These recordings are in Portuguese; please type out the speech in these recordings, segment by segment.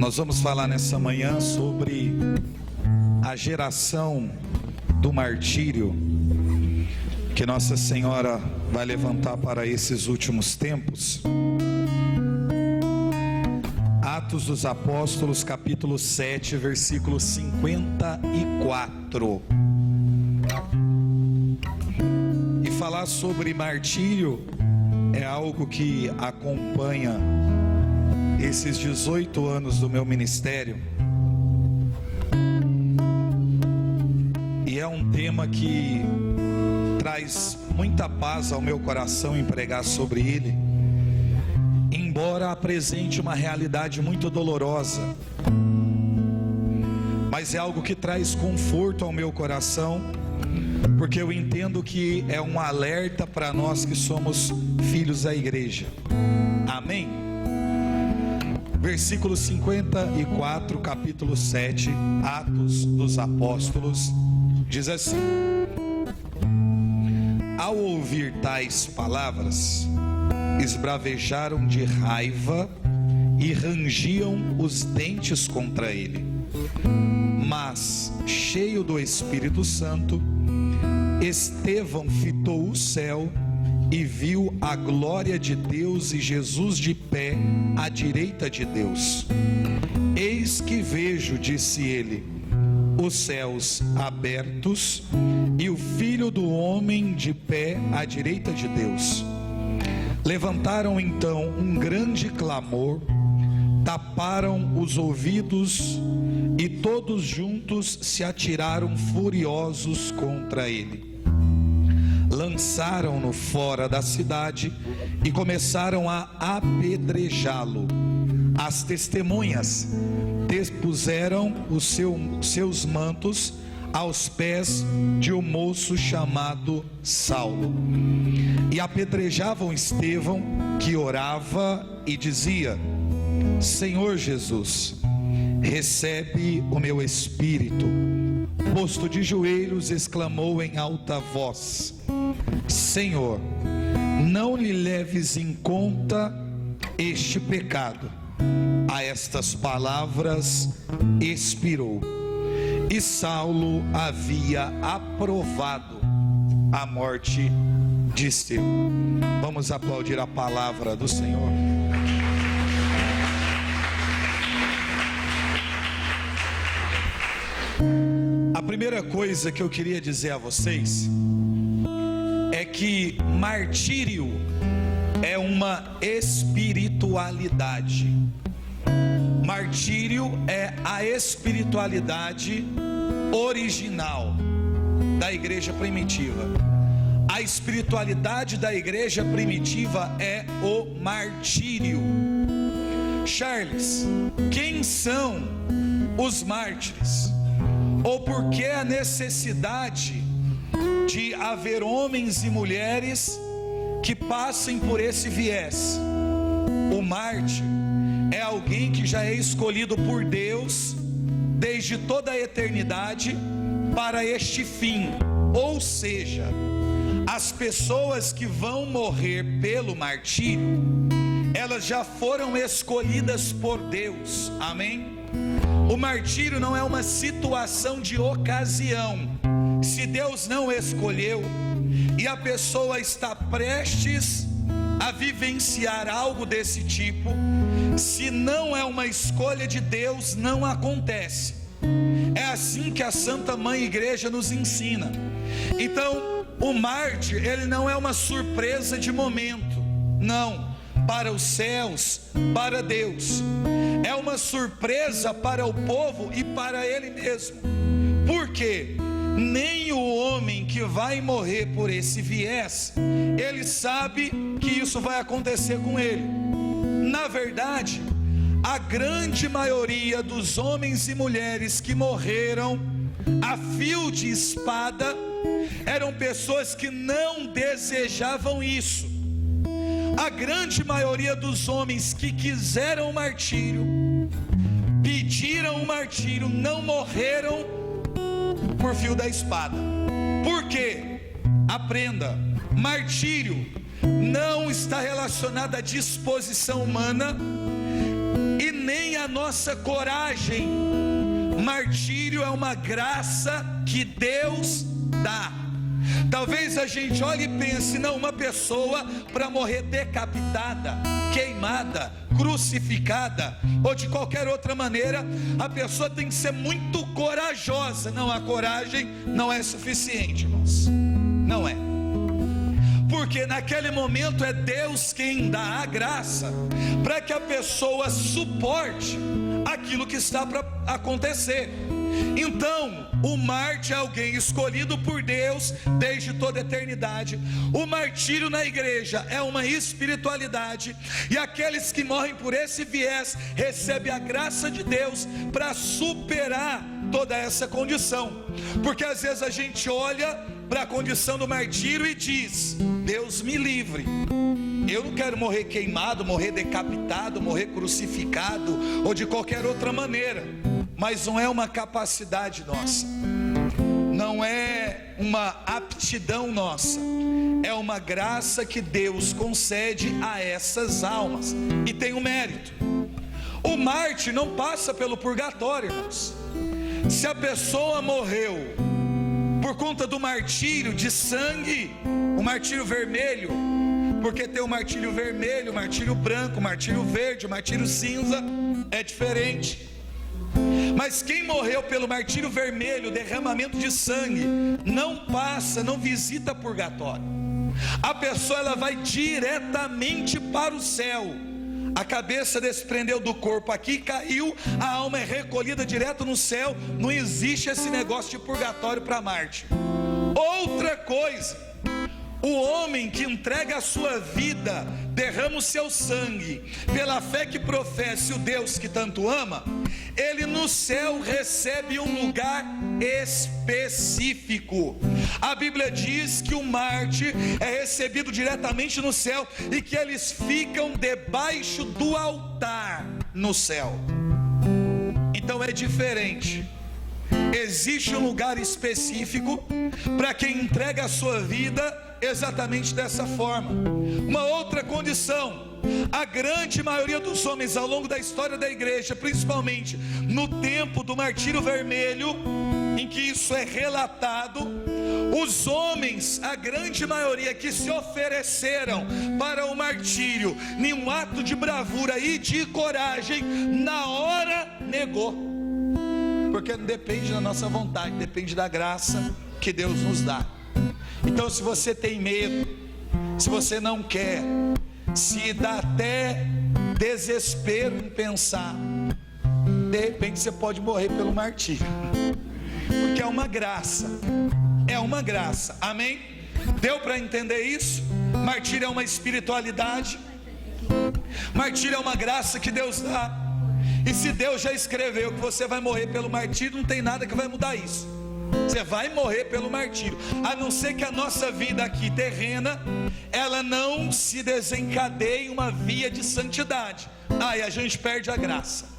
Nós vamos falar nessa manhã sobre a geração do martírio que Nossa Senhora vai levantar para esses últimos tempos. Atos dos Apóstolos, capítulo 7, versículo 54. E falar sobre martírio é algo que acompanha esses 18 anos do meu ministério, e é um tema que traz muita paz ao meu coração em pregar sobre ele, embora apresente uma realidade muito dolorosa, mas é algo que traz conforto ao meu coração, porque eu entendo que é um alerta para nós que somos filhos da igreja. Amém? Versículo 54, capítulo 7, Atos dos Apóstolos, diz assim: ao ouvir tais palavras, esbravejaram de raiva e rangiam os dentes contra ele. Mas, cheio do Espírito Santo, Estevão fitou o céu e viu a glória de Deus e Jesus de pé à direita de Deus. Eis que vejo, disse ele, os céus abertos e o Filho do Homem de pé à direita de Deus. Levantaram então um grande clamor, taparam os ouvidos e todos juntos se atiraram furiosos contra ele. Lançaram-no fora da cidade e começaram a apedrejá-lo. As testemunhas dispuseram os seus mantos aos pés de um moço chamado Saulo e apedrejavam Estevão, que orava e dizia: Senhor Jesus, recebe o meu espírito. Posto de joelhos, exclamou em alta voz: Senhor, não lhe leves em conta este pecado. A estas palavras expirou. E Saulo havia aprovado a morte de Estevão. Vamos aplaudir a palavra do Senhor. A primeira coisa que eu queria dizer a vocês é que martírio é uma espiritualidade. Martírio é a espiritualidade original da igreja primitiva. A espiritualidade da igreja primitiva é o martírio. Charles, quem são os mártires? Ou por que a necessidade de haver homens e mulheres que passem por esse viés? O mártir é alguém que já é escolhido por Deus desde toda a eternidade para este fim. Ou seja, as pessoas que vão morrer pelo martírio, elas já foram escolhidas por Deus. Amém? O martírio não é uma situação de ocasião. Se Deus não escolheu e a pessoa está prestes a vivenciar algo desse tipo, se não é uma escolha de Deus, não acontece. É assim que a Santa Mãe Igreja nos ensina. Então, o mártir, ele não é uma surpresa de momento, não, para os céus, para Deus. É uma surpresa para o povo e para ele mesmo. Por quê? Nem o homem que vai morrer por esse viés, ele sabe que isso vai acontecer com ele. Na verdade, a grande maioria dos homens e mulheres que morreram a fio de espada eram pessoas que não desejavam isso. A grande maioria dos homens que quiseram o martírio, pediram o martírio, não morreram por fio da espada. Por quê? Aprenda: martírio não está relacionado à disposição humana e nem a nossa coragem. Martírio é uma graça que Deus dá. Talvez a gente olhe e pense, não, uma pessoa para morrer decapitada, queimada, crucificada, ou de qualquer outra maneira, a pessoa tem que ser muito corajosa. Não, a coragem não é suficiente, irmãos, não é. Porque naquele momento é Deus quem dá a graça para que a pessoa suporte aquilo que está para acontecer. Então, o mártir é alguém escolhido por Deus desde toda a eternidade. O martírio na igreja é uma espiritualidade, e aqueles que morrem por esse viés recebem a graça de Deus para superar toda essa condição. Porque às vezes a gente olha para a condição do martírio e diz: Deus me livre, eu não quero morrer queimado, morrer decapitado, morrer crucificado ou de qualquer outra maneira. Mas não é uma capacidade nossa, não é uma aptidão nossa, é uma graça que Deus concede a essas almas, e tem um mérito. O mártir não passa pelo purgatório, irmãos. Se a pessoa morreu por conta do martírio de sangue, o martírio vermelho, porque tem o martírio vermelho, o martírio branco, o martírio verde, o martírio cinza, é diferente. Mas quem morreu pelo martírio vermelho, derramamento de sangue, não passa, não visita purgatório. A pessoa ela vai diretamente para o céu. A cabeça desprendeu do corpo aqui, caiu, a alma é recolhida direto no céu. Não existe esse negócio de purgatório para mártir. Outra coisa, o homem que entrega a sua vida, derrama o seu sangue, pela fé que professa o Deus que tanto ama, ele no céu recebe um lugar específico. A Bíblia diz que o mártir é recebido diretamente no céu, e que eles ficam debaixo do altar no céu. Então é diferente. Existe um lugar específico para quem entrega a sua vida exatamente dessa forma. Uma outra condição: a grande maioria dos homens ao longo da história da igreja, principalmente no tempo do martírio vermelho, em que isso é relatado, os homens, a grande maioria que se ofereceram para o martírio, em um ato de bravura e de coragem, na hora negou. Porque não depende da nossa vontade, depende da graça que Deus nos dá. Então, se você tem medo, se você não quer, se dá até desespero em pensar, de repente você pode morrer pelo martírio, porque é uma graça, é uma graça, amém? Deu para entender isso? Martírio é uma espiritualidade, martírio é uma graça que Deus dá. E se Deus já escreveu que você vai morrer pelo martírio, não tem nada que vai mudar isso. Você vai morrer pelo martírio, a não ser que a nossa vida aqui terrena, ela não se desencadeie uma via de santidade. Aí a gente perde a graça.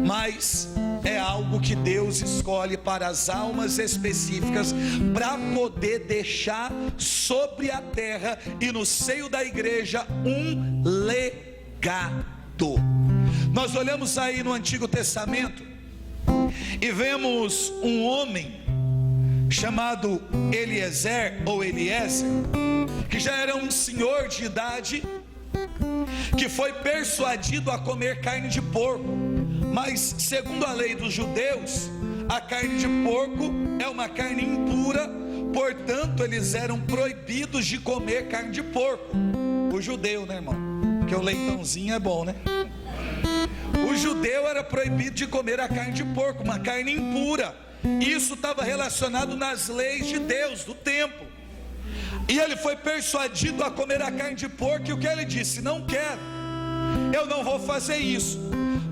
Mas é algo que Deus escolhe para as almas específicas, para poder deixar sobre a terra e no seio da igreja um legado. Nós olhamos aí no Antigo Testamento e vemos um homem chamado Eliezer ou Eliezer, que já era um senhor de idade, que foi persuadido a comer carne de porco. Mas segundo a lei dos judeus, a carne de porco é uma carne impura, portanto eles eram proibidos de comer carne de porco. O judeu, né, irmão? Porque o leitãozinho é bom, né? O judeu era proibido de comer a carne de porco, uma carne impura. Isso estava relacionado nas leis de Deus, do tempo. E ele foi persuadido a comer a carne de porco, e o que ele disse? Não quero, eu não vou fazer isso.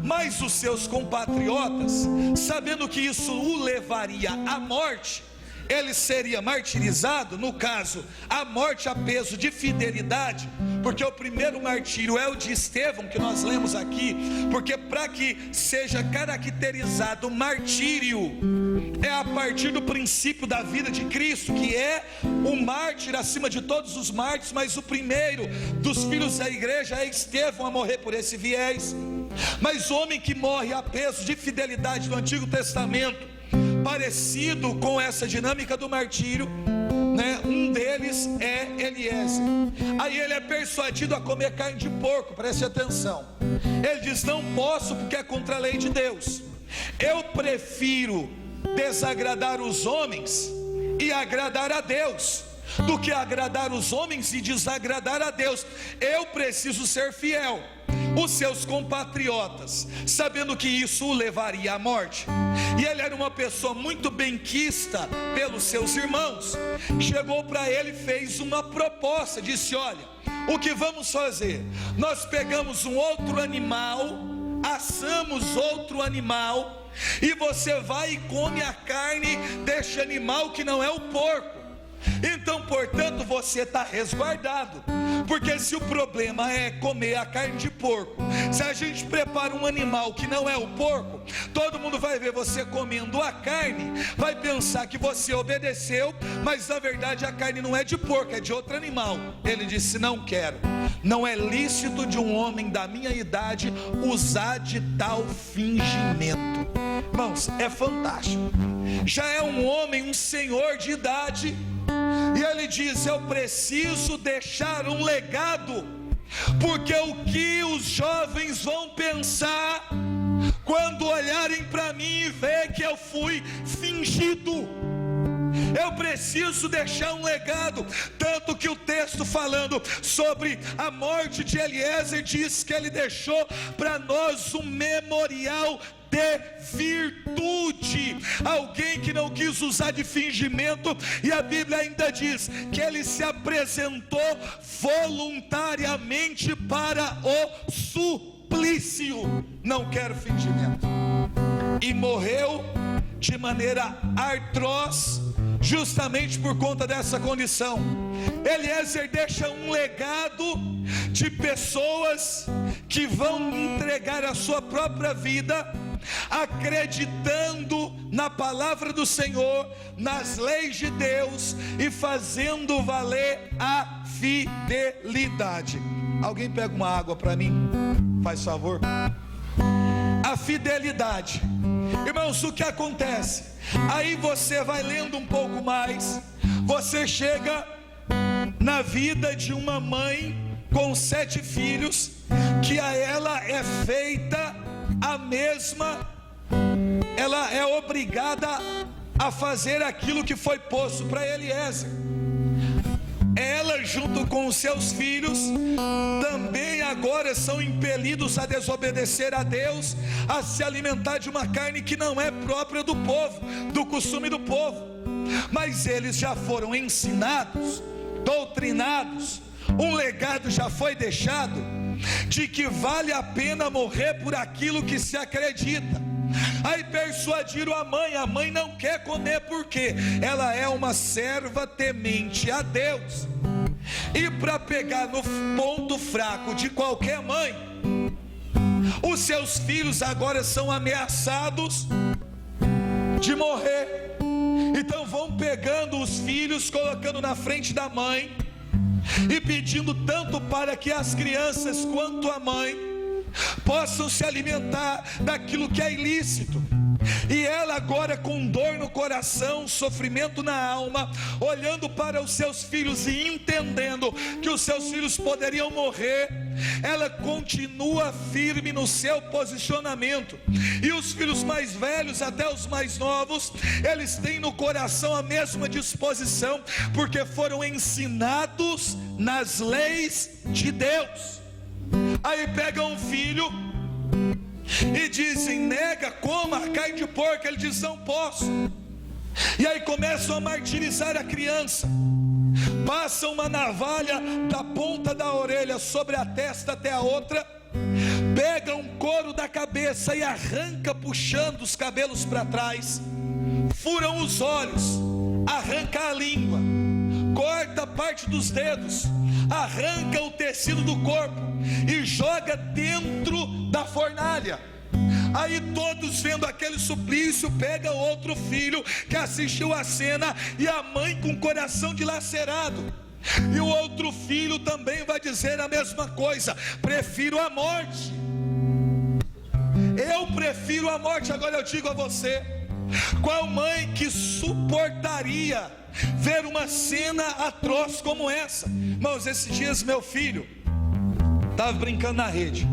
Mas os seus compatriotas, sabendo que isso o levaria à morte, ele seria martirizado, no caso, a morte a peso de fidelidade, porque o primeiro martírio é o de Estevão, que nós lemos aqui, porque para que seja caracterizado martírio, é a partir do princípio da vida de Cristo, que é o mártir acima de todos os mártires, mas o primeiro dos filhos da igreja é Estevão a morrer por esse viés. Mas o homem que morre a peso de fidelidade do Antigo Testamento, parecido com essa dinâmica do martírio, né? Um deles é Eliezer. Aí ele é persuadido a comer carne de porco, preste atenção. Ele diz: não posso porque é contra a lei de Deus. Eu prefiro desagradar os homens e agradar a Deus, do que agradar os homens e desagradar a Deus. Eu preciso ser fiel. Os seus compatriotas, sabendo que isso o levaria à morte, e ele era uma pessoa muito benquista pelos seus irmãos, chegou para ele e fez uma proposta, disse: olha, o que vamos fazer? Nós pegamos um outro animal, assamos outro animal, e você vai e come a carne deste animal que não é o porco. Então, portanto, você está resguardado, porque se o problema é comer a carne de porco, se a gente prepara um animal que não é o porco, todo mundo vai ver você comendo a carne, vai pensar que você obedeceu, mas na verdade a carne não é de porco, é de outro animal. Ele disse: não quero, não é lícito de um homem da minha idade usar de tal fingimento. Irmãos, é fantástico. Já é um homem, um senhor de idade, e ele diz: eu preciso deixar um legado, porque o que os jovens vão pensar quando olharem para mim e ver que eu fui fingido? Eu preciso deixar um legado. Tanto que o texto falando sobre a morte de Eliezer diz que ele deixou para nós um memorial de virtude, alguém que não quis usar de fingimento. E a Bíblia ainda diz que ele se apresentou voluntariamente para o suplício. Não quero fingimento. E morreu de maneira atroz, justamente por conta dessa condição. Eliezer deixa um legado de pessoas que vão entregar a sua própria vida, acreditando na palavra do Senhor, nas leis de Deus e fazendo valer a fidelidade. Alguém pega uma água para mim, faz favor? A fidelidade. Irmãos, o que acontece? Aí você vai lendo um pouco mais, você chega na vida de uma mãe com 7 filhos, que a ela é feita a mesma, ela é obrigada a fazer aquilo que foi posto para Eliezer. Ela, junto com os seus filhos, também agora são impelidos a desobedecer a Deus, a se alimentar de uma carne que não é própria do povo, do costume do povo. Mas eles já foram ensinados, doutrinados, um legado já foi deixado, de que vale a pena morrer por aquilo que se acredita. Aí persuadiram a mãe não quer comer porque ela é uma serva temente a Deus. E para pegar no ponto fraco de qualquer mãe, os seus filhos agora são ameaçados de morrer. Então vão pegando os filhos, colocando na frente da mãe e pedindo tanto para que as crianças quanto a mãe possam se alimentar daquilo que é ilícito. E ela agora, com dor no coração, sofrimento na alma, olhando para os seus filhos e entendendo que os seus filhos poderiam morrer, ela continua firme no seu posicionamento. E os filhos mais velhos, até os mais novos, eles têm no coração a mesma disposição, porque foram ensinados nas leis de Deus. Aí pegam um filho e dizem: nega, coma a carne de porco. Ele diz: não posso. E aí começam a martirizar a criança, passam uma navalha da ponta da orelha sobre a testa até a outra, pegam um couro da cabeça e arranca puxando os cabelos para trás, furam os olhos, arranca a língua, corta parte dos dedos, arranca o tecido do corpo e joga dentro da fornalha. Aí todos vendo aquele suplício, pega outro filho que assistiu a cena e a mãe com o coração dilacerado. E o outro filho também vai dizer a mesma coisa: prefiro a morte. Eu prefiro a morte. Agora eu digo a você: qual mãe que suportaria ver uma cena atroz como essa? Irmãos, esses dias meu filho estava brincando na rede,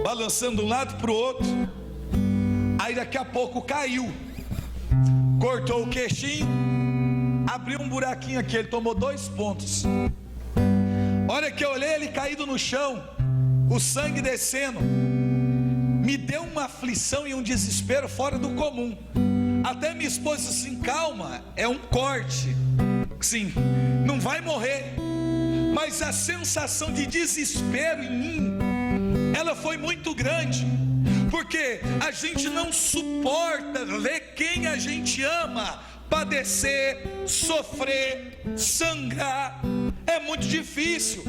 balançando de um lado para o outro. Aí daqui a pouco caiu, cortou o queixinho, abriu um buraquinho aqui, ele tomou 2 pontos. Hora que eu olhei ele caído no chão, o sangue descendo, me deu uma aflição e um desespero fora do comum. Até minha esposa disse assim: calma, é um corte, sim, não vai morrer. Mas a sensação de desespero em mim, ela foi muito grande, porque a gente não suporta ver quem a gente ama padecer, sofrer, sangrar. É muito difícil.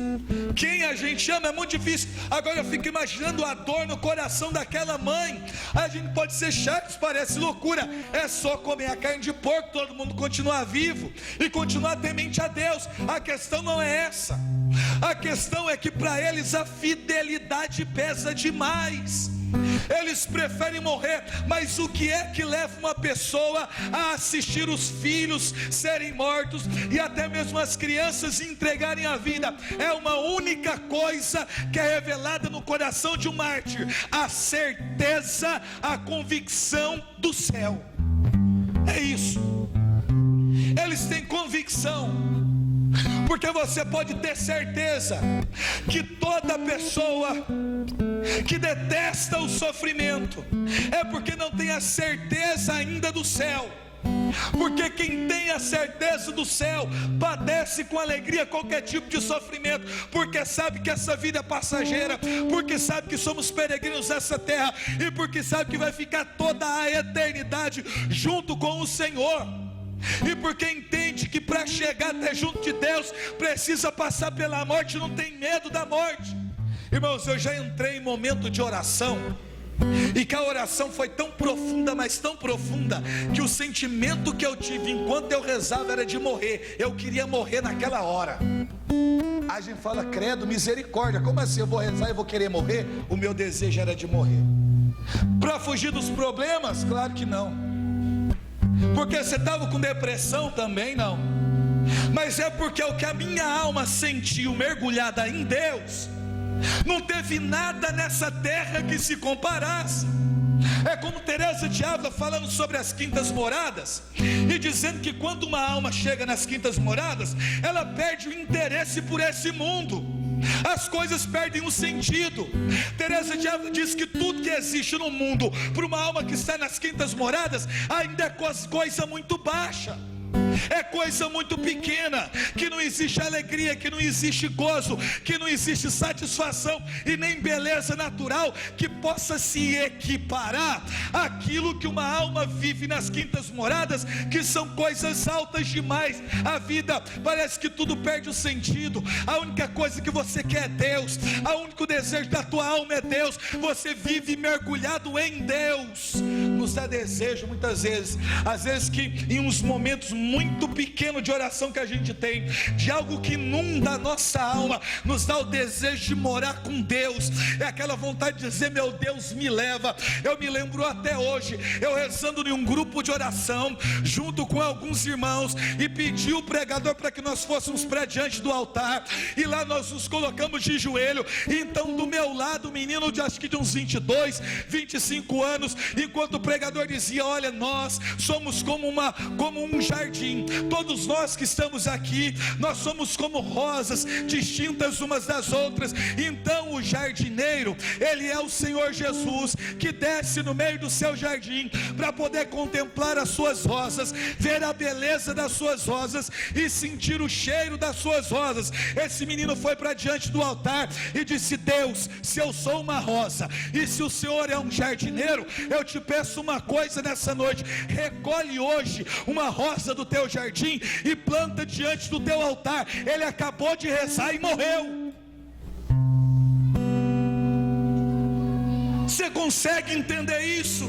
Quem a gente ama é muito difícil. Agora eu fico imaginando a dor no coração daquela mãe. A gente pode ser chato, parece loucura. É só comer a carne de porco, todo mundo continuar vivo e continuar temente a Deus. A questão não é essa. A questão é que para eles a fidelidade pesa demais. Eles preferem morrer. Mas o que é que leva uma pessoa a assistir os filhos serem mortos e até mesmo as crianças entregarem a vida? É uma única coisa que é revelada no coração de um mártir: a certeza, a convicção do céu. É isso. Eles têm convicção, porque você pode ter certeza que toda pessoa que detesta o sofrimento é porque não tem a certeza ainda do céu. Porque quem tem a certeza do céu padece com alegria qualquer tipo de sofrimento, porque sabe que essa vida é passageira, porque sabe que somos peregrinos nessa terra e porque sabe que vai ficar toda a eternidade junto com o Senhor. E porque entende que para chegar até junto de Deus precisa passar pela morte, não tem medo da morte. Irmãos, eu já entrei em momento de oração e que a oração foi tão profunda, mas tão profunda, que o sentimento que eu tive enquanto eu rezava era de morrer. Eu queria morrer naquela hora. A gente fala: credo, misericórdia, como assim eu vou rezar e vou querer morrer? O meu desejo era de morrer. Para fugir dos problemas? Claro que não. Porque você estava com depressão? Também não. Mas é porque o que a minha alma sentiu mergulhada em Deus, não teve nada nessa terra que se comparasse. É como Teresa de Ávila falando sobre as quintas moradas e dizendo que quando uma alma chega nas quintas moradas, ela perde o interesse por esse mundo. As coisas perdem o sentido. Teresa de Ávila diz que tudo que existe no mundo, para uma alma que está nas quintas moradas, ainda é coisa muito baixa, é coisa muito pequena, que não existe alegria, que não existe gozo, que não existe satisfação e nem beleza natural que possa se equiparar àquilo que uma alma vive nas quintas moradas, que são coisas altas demais. A vida parece que tudo perde o sentido. A única coisa que você quer é Deus, o único desejo da tua alma é Deus. Você vive mergulhado em Deus. Nos dá desejo muitas vezes, às vezes que em uns momentos muito pequeno de oração que a gente tem, de algo que inunda a nossa alma, nos dá o desejo de morar com Deus. É aquela vontade de dizer: meu Deus, me leva. Eu me lembro até hoje, eu rezando em um grupo de oração, junto com alguns irmãos, e pedi o pregador para que nós fôssemos para diante do altar, e lá nós nos colocamos de joelho. Então do meu lado, um menino de acho que de uns 22, 25 anos, enquanto o pregador dizia: olha, nós somos como um jardim. Todos nós que estamos aqui, nós somos como rosas distintas umas das outras. Então o jardineiro, ele é o Senhor Jesus, que desce no meio do seu jardim para poder contemplar as suas rosas, ver a beleza das suas rosas e sentir o cheiro das suas rosas. Esse menino foi para diante do altar e disse: Deus, se eu sou uma rosa e se o Senhor é um jardineiro, eu te peço uma coisa nessa noite: recolhe hoje uma rosa do teu jardim e planta diante do teu altar. Ele acabou de rezar e morreu. Você consegue entender isso?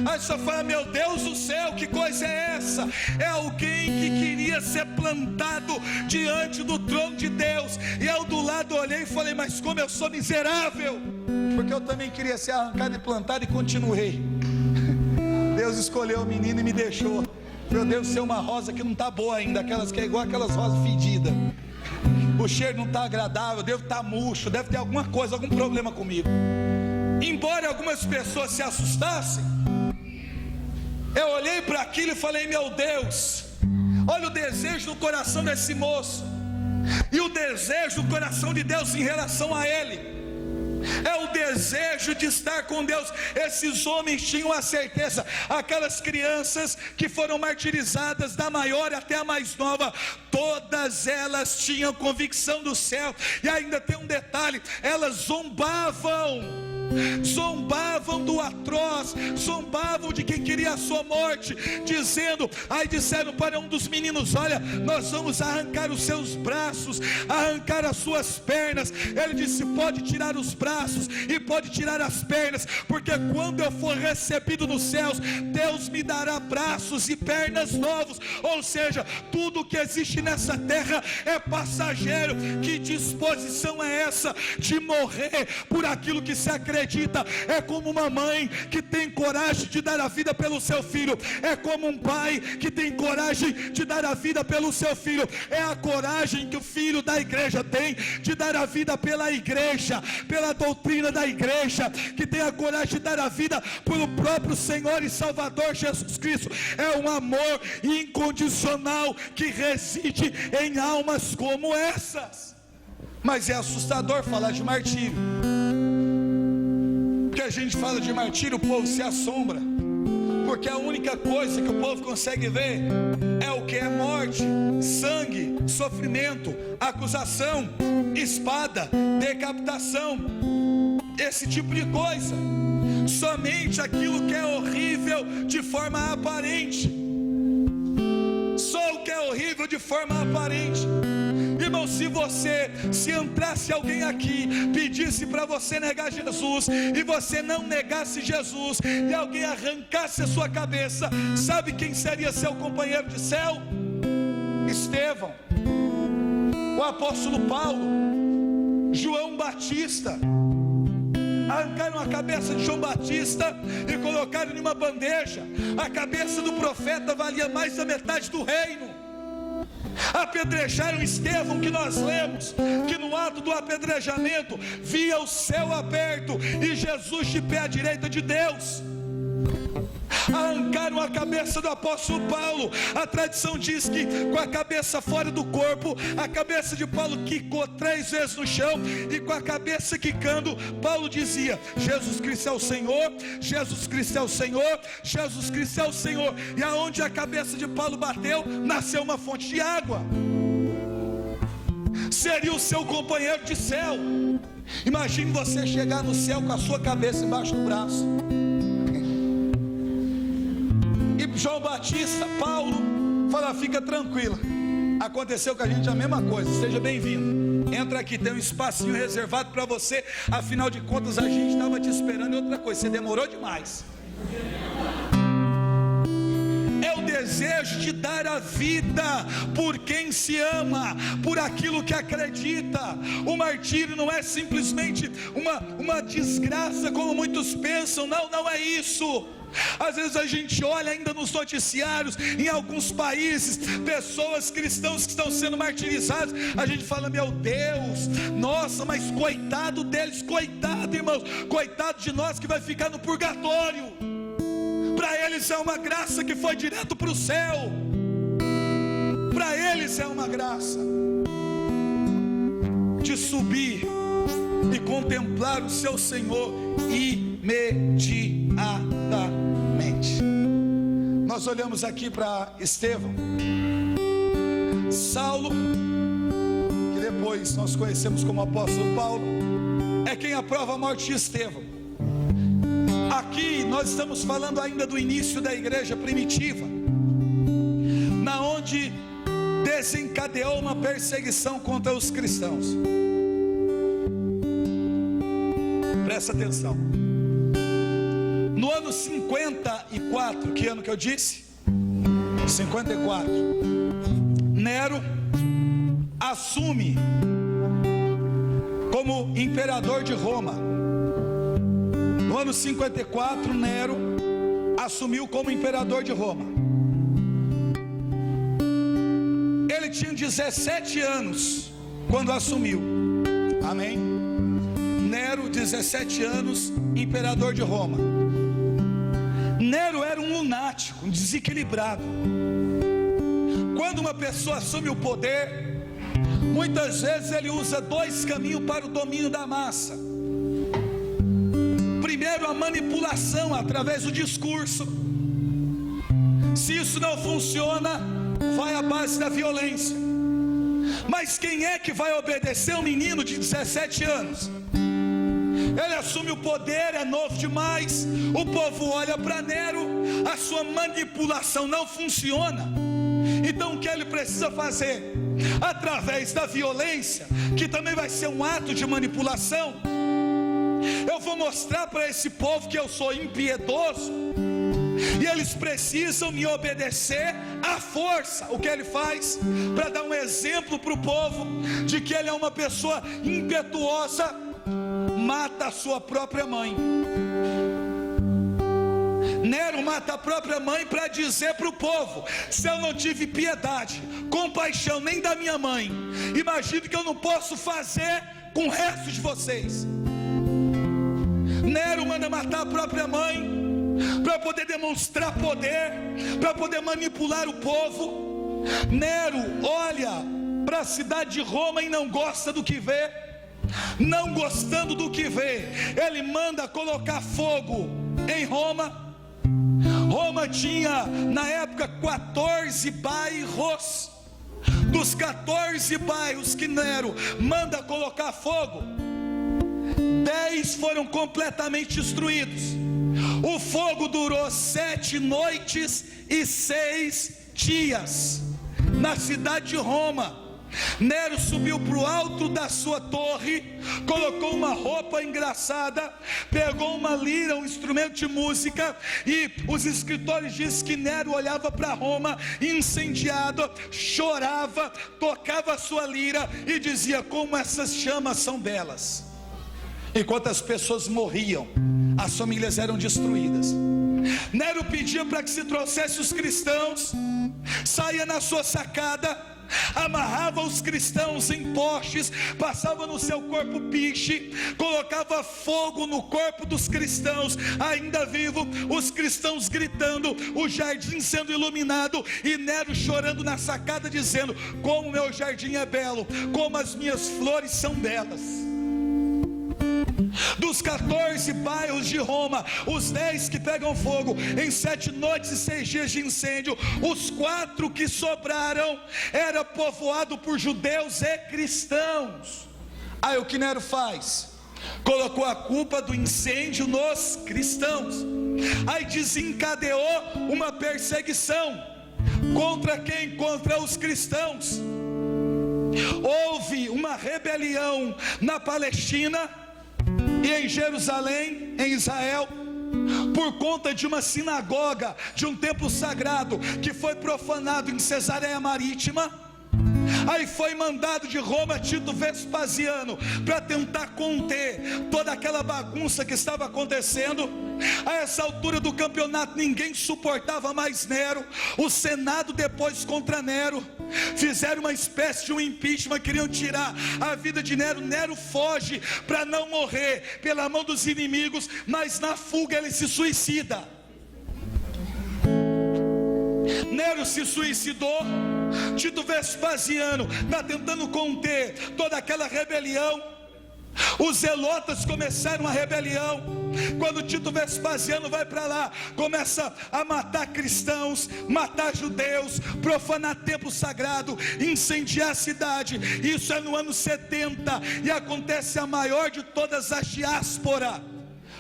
Aí você fala: meu Deus do céu, que coisa é essa? É alguém que queria ser plantado diante do trono de Deus. E eu do lado olhei e falei: mas como eu sou miserável, porque eu também queria ser arrancado e plantado, e continuei. Deus escolheu o menino e me deixou. Eu devo ser uma rosa que não está boa ainda, aquelas que é igual aquelas rosas fedidas. O cheiro não está agradável, eu devo estar murcho, deve ter alguma coisa, algum problema comigo. Embora algumas pessoas se assustassem, eu olhei para aquilo e falei: meu Deus, olha o desejo do coração desse moço, e o desejo do coração de Deus em relação a ele é o desejo de estar com Deus. Esses homens tinham a certeza, aquelas crianças que foram martirizadas, da maior até a mais nova, todas elas tinham convicção do céu. E ainda tem um detalhe: elas zombavam do atroz, zombavam de quem queria a sua morte, dizendo, aí disseram para um dos meninos: olha, nós vamos arrancar os seus braços, arrancar as suas pernas. Ele disse: pode tirar os braços e pode tirar as pernas, porque quando eu for recebido nos céus, Deus me dará braços e pernas novos. Ou seja, tudo que existe nessa terra é passageiro. Que disposição é essa de morrer por aquilo que se acredita? É como uma mãe que tem coragem de dar a vida pelo seu filho, é como um pai que tem coragem de dar a vida pelo seu filho. É a coragem que o filho da igreja tem de dar a vida pela igreja, pela doutrina da igreja, que tem a coragem de dar a vida pelo próprio Senhor e Salvador Jesus Cristo. É um amor incondicional que reside em almas como essas. Mas é assustador falar de martírio, porque a gente fala de martírio, o povo se assombra, porque a única coisa que o povo consegue ver é o que é morte, sangue, sofrimento, acusação, espada, decapitação, esse tipo de coisa. Somente aquilo que é horrível de forma aparente, só o que é horrível de forma aparente. Irmão, se entrasse alguém aqui, pedisse para você negar Jesus, e você não negasse Jesus, e alguém arrancasse a sua cabeça, sabe quem seria seu companheiro de céu? Estevão, o apóstolo Paulo, João Batista. Arrancaram a cabeça de João Batista e colocaram em uma bandeja. A cabeça do profeta valia mais da metade do reino. Apedrejaram Estevão, que nós lemos que no ato do apedrejamento via o céu aberto e Jesus de pé à direita de Deus. Arrancaram a cabeça do apóstolo Paulo. A tradição diz que com a cabeça fora do corpo, a cabeça de Paulo quicou 3 vezes no chão, e com a cabeça quicando, Paulo dizia: Jesus Cristo é o Senhor, Jesus Cristo é o Senhor, Jesus Cristo é o Senhor. E aonde a cabeça de Paulo bateu, nasceu uma fonte de água. Seria o seu companheiro de céu. Imagine você chegar no céu com a sua cabeça embaixo do braço. João Batista, Paulo, fala: fica tranquila, aconteceu com a gente a mesma coisa, seja bem-vindo, entra aqui, tem um espacinho reservado para você, afinal de contas a gente estava te esperando. E outra coisa, você demorou demais. É o desejo de dar a vida por quem se ama, por aquilo que acredita. O martírio não é simplesmente uma desgraça como muitos pensam. Não é isso. Às vezes a gente olha ainda nos noticiários, em alguns países, pessoas cristãs que estão sendo martirizadas. A gente fala: meu Deus, nossa, mas coitado deles, coitado, irmãos, coitado de nós que vai ficar no purgatório. Para eles é uma graça que foi direto para o céu. Para eles é uma graça de subir e contemplar o seu Senhor imediatamente. Nós olhamos aqui para Estevão, Saulo, que depois nós conhecemos como apóstolo Paulo, é quem aprova a morte de Estevão. Aqui nós estamos falando ainda do início da igreja primitiva, na onde desencadeou uma perseguição contra os cristãos. Presta atenção. No ano 54, que ano que eu disse? 54. Nero assume como imperador de Roma. No ano 54, Nero assumiu como imperador de Roma. Ele tinha 17 anos quando assumiu. Amém? Nero, 17 anos, imperador de Roma. Nero era um lunático, um desequilibrado. Quando uma pessoa assume o poder, muitas vezes ele usa dois caminhos para o domínio da massa. Primeiro, a manipulação através do discurso. Se isso não funciona, vai à base da violência. Mas quem é que vai obedecer um menino de 17 anos? Ele assume o poder, é novo demais. O povo olha para Nero, a sua manipulação não funciona. Então o que ele precisa fazer? Através da violência, que também vai ser um ato de manipulação, eu vou mostrar para esse povo que eu sou impiedoso, e eles precisam me obedecer à força. O que ele faz? Para dar um exemplo para o povo de que ele é uma pessoa impetuosa, mata a sua própria mãe. Nero mata a própria mãe para dizer para o povo: se eu não tive piedade, compaixão nem da minha mãe, imagine que eu não posso fazer com o resto de vocês. Nero manda matar a própria mãe para poder demonstrar poder, para poder manipular o povo. Nero olha para a cidade de Roma e não gosta do que vê. Não gostando do que vê, ele manda colocar fogo em Roma. Roma tinha na época 14 bairros. Dos 14 bairros que Nero manda colocar fogo, 10 foram completamente destruídos. O fogo durou 7 noites e 6 dias na cidade de Roma. Nero subiu para o alto da sua torre, colocou uma roupa engraçada, pegou uma lira, um instrumento de música, e os escritores dizem que Nero olhava para Roma incendiado, chorava, tocava a sua lira e dizia: como essas chamas são belas. Enquanto as pessoas morriam, as famílias eram destruídas. Nero pedia para que se trouxesse os cristãos, saía na sua sacada, amarrava os cristãos em postes, passava no seu corpo piche, colocava fogo no corpo dos cristãos ainda vivo, os cristãos gritando, o jardim sendo iluminado, e Nero chorando na sacada dizendo: como meu jardim é belo, como as minhas flores são belas. Dos 14 bairros de Roma, os 10 que pegam fogo em 7 noites e 6 dias de incêndio, os 4 que sobraram era povoado por judeus e cristãos. Aí o que Nero faz? Colocou a culpa do incêndio nos cristãos. Aí desencadeou uma perseguição. Contra quem? Contra os cristãos. Houve uma rebelião na Palestina e em Jerusalém, em Israel, por conta de uma sinagoga, de um templo sagrado que foi profanado em Cesareia Marítima. Aí foi mandado de Roma Tito Vespasiano para tentar conter toda aquela bagunça que estava acontecendo. A essa altura do campeonato ninguém suportava mais Nero. O Senado depois contra Nero, fizeram uma espécie de um impeachment, queriam tirar a vida de Nero. Nero foge para não morrer pela mão dos inimigos, mas na fuga ele se suicida. Nero se suicidou. Tito Vespasiano está tentando conter toda aquela rebelião. Os zelotas começaram a rebelião. Quando Tito Vespasiano vai para lá, começa a matar cristãos, matar judeus, profanar templo sagrado, incendiar a cidade. Isso é no ano 70 e acontece a maior de todas as diáspora.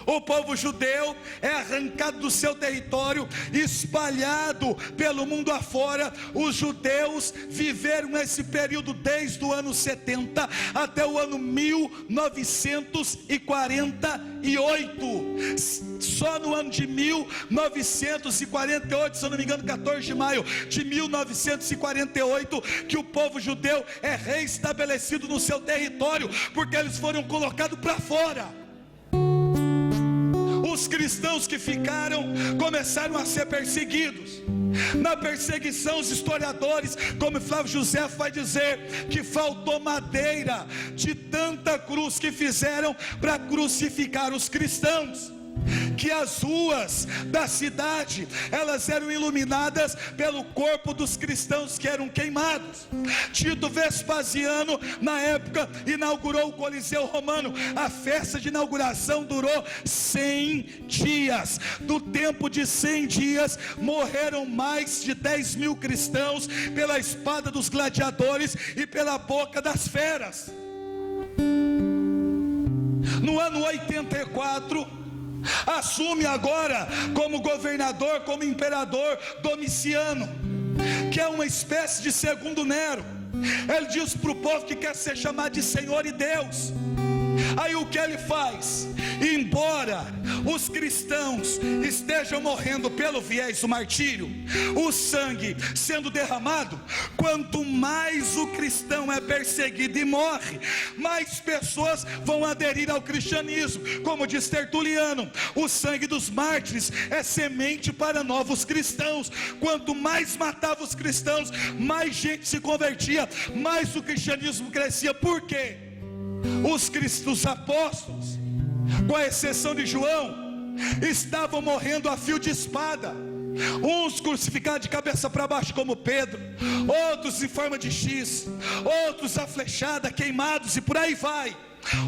O povo judeu é arrancado do seu território, espalhado pelo mundo afora. Os judeus viveram esse período desde o ano 70 até o ano 1948. Só no ano de 1948, se eu não me engano, 14 de maio de 1948, que o povo judeu é reestabelecido no seu território, porque eles foram colocados para fora. Os cristãos que ficaram começaram a ser perseguidos. Na perseguição, os historiadores, como Flávio José vai dizer, que faltou madeira de tanta cruz que fizeram para crucificar os cristãos. Que as ruas da cidade, elas eram iluminadas pelo corpo dos cristãos que eram queimados. Tito Vespasiano, na época, inaugurou o Coliseu Romano. A festa de inauguração durou 100 dias. No tempo de 100 dias, morreram mais de 10 mil cristãos pela espada dos gladiadores e pela boca das feras. No ano 84, assume agora como governador, como imperador, Domiciano, que é uma espécie de segundo Nero. Ele diz para o povo que quer ser chamado de Senhor e Deus. Aí o que ele faz? Embora os cristãos estejam morrendo pelo viés do martírio, o sangue sendo derramado, quanto mais o cristão é perseguido e morre, mais pessoas vão aderir ao cristianismo. Como diz Tertuliano, o sangue dos mártires é semente para novos cristãos. Quanto mais matava os cristãos, mais gente se convertia, mais o cristianismo crescia. Por quê? Os apóstolos, com a exceção de João, estavam morrendo a fio de espada. Uns crucificados de cabeça para baixo como Pedro, outros em forma de X, outros a flechada, queimados, e por aí vai.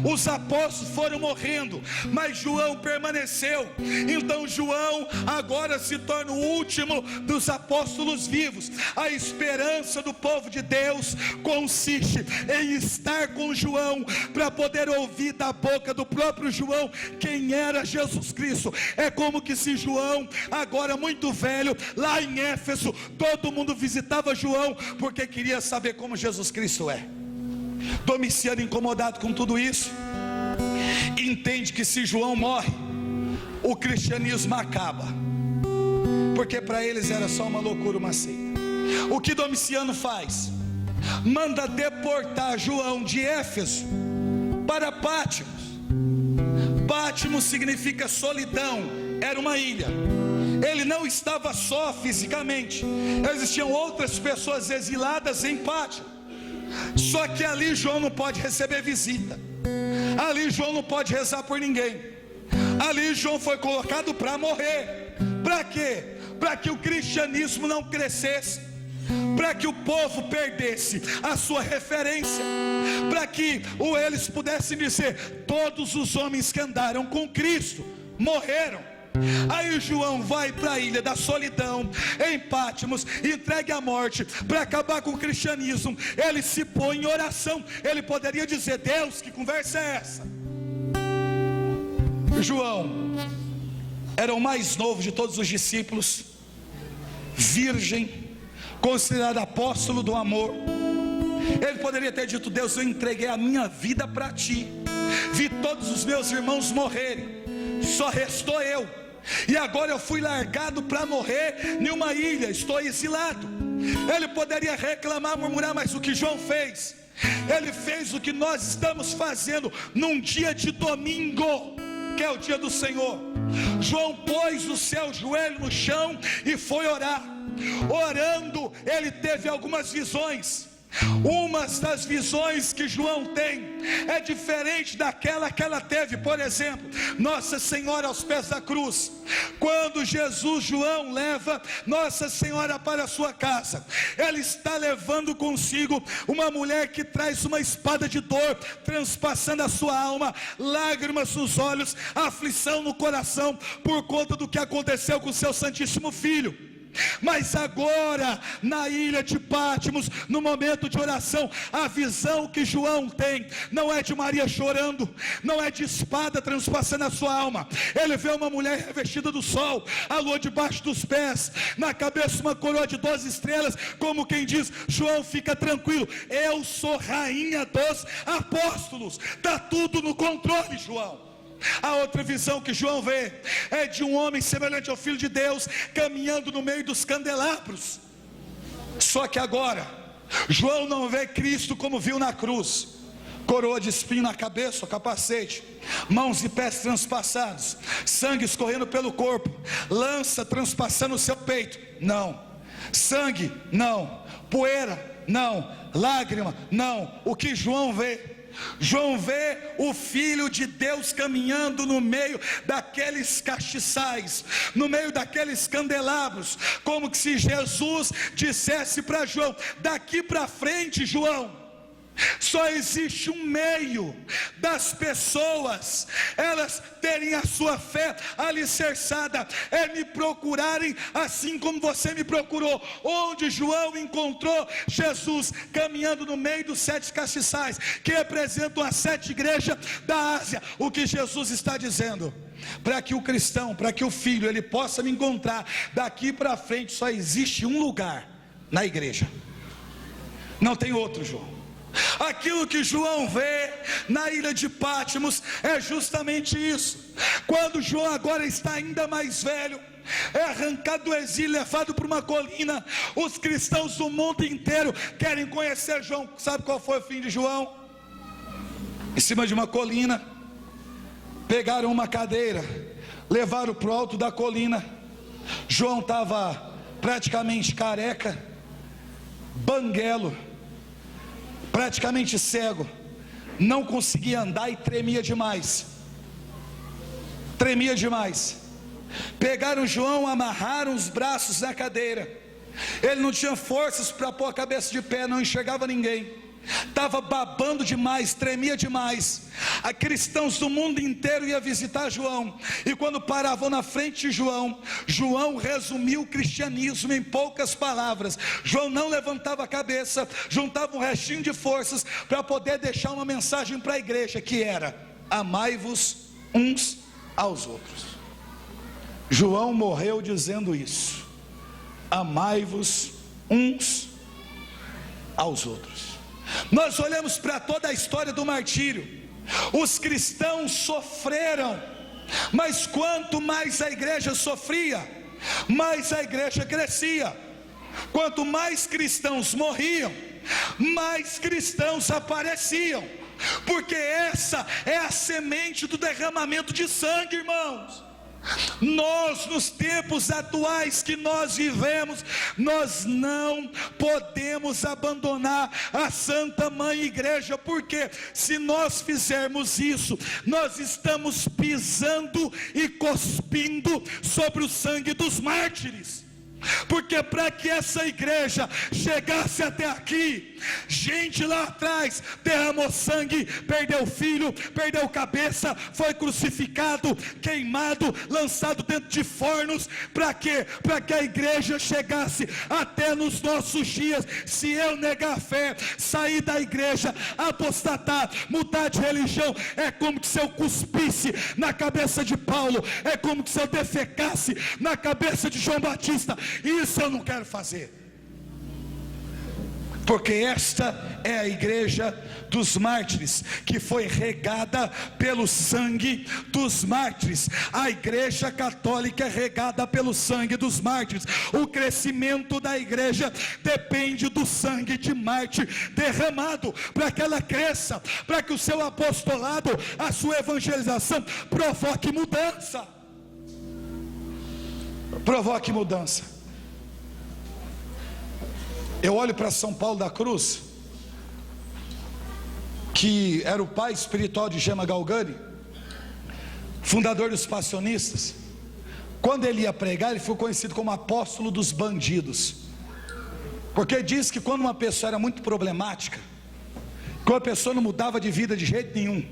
Os apóstolos foram morrendo, mas João permaneceu. Então João agora se torna o último dos apóstolos vivos. A esperança do povo de Deus consiste em estar com João, para poder ouvir da boca do próprio João quem era Jesus Cristo. É como que se João, agora muito velho, lá em Éfeso, todo mundo visitava João, porque queria saber como Jesus Cristo é. Domiciano, incomodado com tudo isso, entende que se João morre, o cristianismo acaba, porque para eles era só uma loucura, uma seita. O que Domiciano faz? Manda deportar João de Éfeso para Pátimos. Pátimos significa solidão, era uma ilha. Ele não estava só fisicamente, existiam outras pessoas exiladas em Pátimos. Só que ali João não pode receber visita, ali João não pode rezar por ninguém, ali João foi colocado para morrer. Para quê? Para que o cristianismo não crescesse, para que o povo perdesse a sua referência, para que eles pudessem dizer: todos os homens que andaram com Cristo morreram. Aí João vai para a ilha da solidão, em Pátimos, entregue à morte para acabar com o cristianismo. Ele se põe em oração. Ele poderia dizer: Deus, que conversa é essa? João era o mais novo de todos os discípulos, virgem, considerado apóstolo do amor. Ele poderia ter dito: Deus, eu entreguei a minha vida para ti, vi todos os meus irmãos morrerem, só restou eu, e agora eu fui largado para morrer em uma ilha, estou exilado. Ele poderia reclamar, murmurar, mas o que João fez? Ele fez o que nós estamos fazendo num dia de domingo, que é o dia do Senhor. João pôs o seu joelho no chão e foi orar. Orando, ele teve algumas visões. Uma das visões que João tem é diferente daquela que ela teve. Por exemplo, Nossa Senhora aos pés da cruz. Quando João leva Nossa Senhora para a sua casa, ele está levando consigo uma mulher que traz uma espada de dor, transpassando a sua alma, lágrimas nos olhos, aflição no coração, por conta do que aconteceu com seu Santíssimo Filho. Mas agora, na ilha de Patmos, no momento de oração, a visão que João tem não é de Maria chorando, não é de espada transpassando a sua alma. Ele vê uma mulher revestida do sol, a lua debaixo dos pés, na cabeça uma coroa de 12 estrelas, como quem diz: João, fica tranquilo, eu sou rainha dos apóstolos, está tudo no controle, João. A outra visão que João vê é de um homem semelhante ao Filho de Deus, caminhando no meio dos candelabros. Só que agora, João não vê Cristo como viu na cruz: coroa de espinho na cabeça, o capacete, mãos e pés transpassados, sangue escorrendo pelo corpo, lança transpassando o seu peito. Não. Sangue, não. Poeira, não. Lágrima, não. O que João vê? João vê o Filho de Deus caminhando no meio daqueles castiçais, no meio daqueles candelabros, como que se Jesus dissesse para João: daqui para frente, João, só existe um meio das pessoas elas terem a sua fé alicerçada, é me procurarem assim como você me procurou. Onde João encontrou Jesus caminhando no meio dos 7 castiçais, que representam as 7 igrejas da Ásia. O que Jesus está dizendo? Para que o cristão, para que o filho, ele possa me encontrar, daqui para frente só existe um lugar na igreja, não tem outro, João. Aquilo que João vê na ilha de Patmos é justamente isso. Quando João agora está ainda mais velho, é arrancado do exílio, levado para uma colina. Os cristãos do mundo inteiro querem conhecer João. Sabe qual foi o fim de João? Em cima de uma colina, pegaram uma cadeira, levaram para o alto da colina. João estava praticamente careca, banguelo, praticamente cego, não conseguia andar e tremia demais. Pegaram João, amarraram os braços na cadeira. Ele não tinha forças para pôr a cabeça de pé, não enxergava ninguém, estava babando demais, tremia demais. A cristãos do mundo inteiro ia visitar João, e quando paravam na frente de João, João resumiu o cristianismo em poucas palavras. João não levantava a cabeça, juntava um restinho de forças para poder deixar uma mensagem para a igreja, que era: amai-vos uns aos outros. João morreu dizendo isso: amai-vos uns aos outros. Nós olhamos para toda a história do martírio. Os cristãos sofreram, mas quanto mais a igreja sofria, mais a igreja crescia. Quanto mais cristãos morriam, mais cristãos apareciam, porque essa é a semente do derramamento de sangue, irmãos. Nós, nos tempos atuais que nós vivemos, nós não podemos abandonar a Santa Mãe Igreja, porque se nós fizermos isso, nós estamos pisando e cuspindo sobre o sangue dos mártires. Porque para que essa igreja chegasse até aqui, gente lá atrás derramou sangue, perdeu filho, perdeu cabeça, foi crucificado, queimado, lançado dentro de fornos. Para quê? Para que a igreja chegasse até nos nossos dias. Se eu negar a fé, sair da igreja, apostatar, mudar de religião, é como se eu cuspisse na cabeça de Paulo, é como se eu defecasse na cabeça de João Batista. Isso eu não quero fazer, porque esta é a igreja dos mártires, que foi regada pelo sangue dos mártires. A igreja católica é regada pelo sangue dos mártires. O crescimento da igreja depende do sangue de mártir derramado, para que ela cresça, para que o seu apostolado, a sua evangelização provoque mudança. Provoque mudança. Eu olho para São Paulo da Cruz, que era o pai espiritual de Gema Galgani, fundador dos passionistas. Quando ele ia pregar, ele foi conhecido como apóstolo dos bandidos, porque diz que quando uma pessoa era muito problemática, quando a pessoa não mudava de vida de jeito nenhum,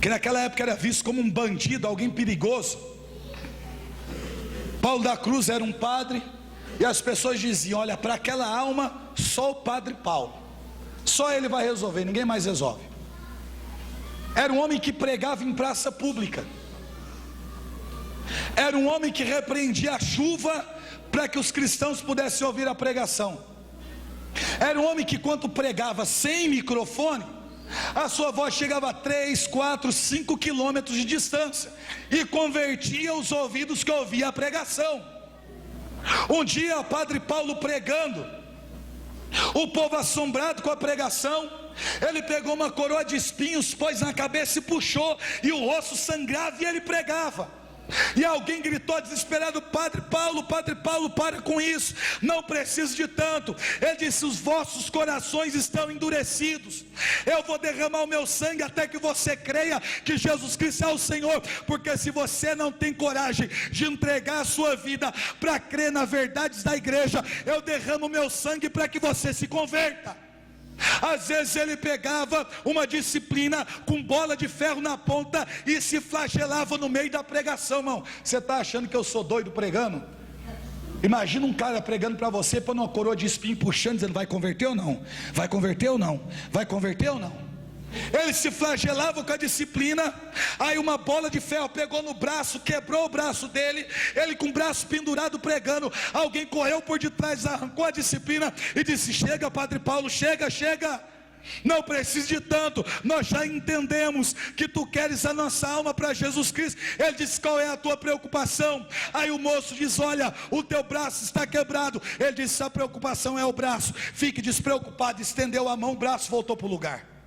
que naquela época era visto como um bandido, alguém perigoso, Paulo da Cruz era um padre, e as pessoas diziam: olha, para aquela alma, só o padre Paulo, só ele vai resolver, ninguém mais resolve. Era um homem que pregava em praça pública, era um homem que repreendia a chuva para que os cristãos pudessem ouvir a pregação. Era um homem que, quando pregava sem microfone, a sua voz chegava a 3, 4, 5 quilômetros de distância e convertia os ouvidos que ouviam a pregação. Um dia, o padre Paulo pregando, o povo assombrado com a pregação, ele pegou uma coroa de espinhos, pôs na cabeça e puxou, e o rosto sangrava, e ele pregava. E alguém gritou desesperado: Padre Paulo, para com isso, não preciso de tanto. Ele disse: os vossos corações estão endurecidos, eu vou derramar o meu sangue até que você creia que Jesus Cristo é o Senhor. Porque se você não tem coragem de entregar a sua vida para crer na verdade da igreja, eu derramo o meu sangue para que você se converta. Às vezes ele pegava uma disciplina com bola de ferro na ponta e se flagelava no meio da pregação. Irmão, você está achando que eu sou doido pregando? Imagina um cara pregando para você, põe uma coroa de espinho puxando, dizendo: vai converter ou não? Vai converter ou não? Vai converter ou não? Ele se flagelava com a disciplina. Aí uma bola de ferro pegou no braço, quebrou o braço dele. Ele com o braço pendurado pregando. Alguém correu por detrás, arrancou a disciplina e disse: chega, Padre Paulo, chega, não precisa de tanto, nós já entendemos que tu queres a nossa alma para Jesus Cristo. Ele disse: qual é a tua preocupação? Aí o moço diz: olha, o teu braço está quebrado. Ele disse: a preocupação é o braço, fique despreocupado. Estendeu a mão, o braço voltou para o lugar.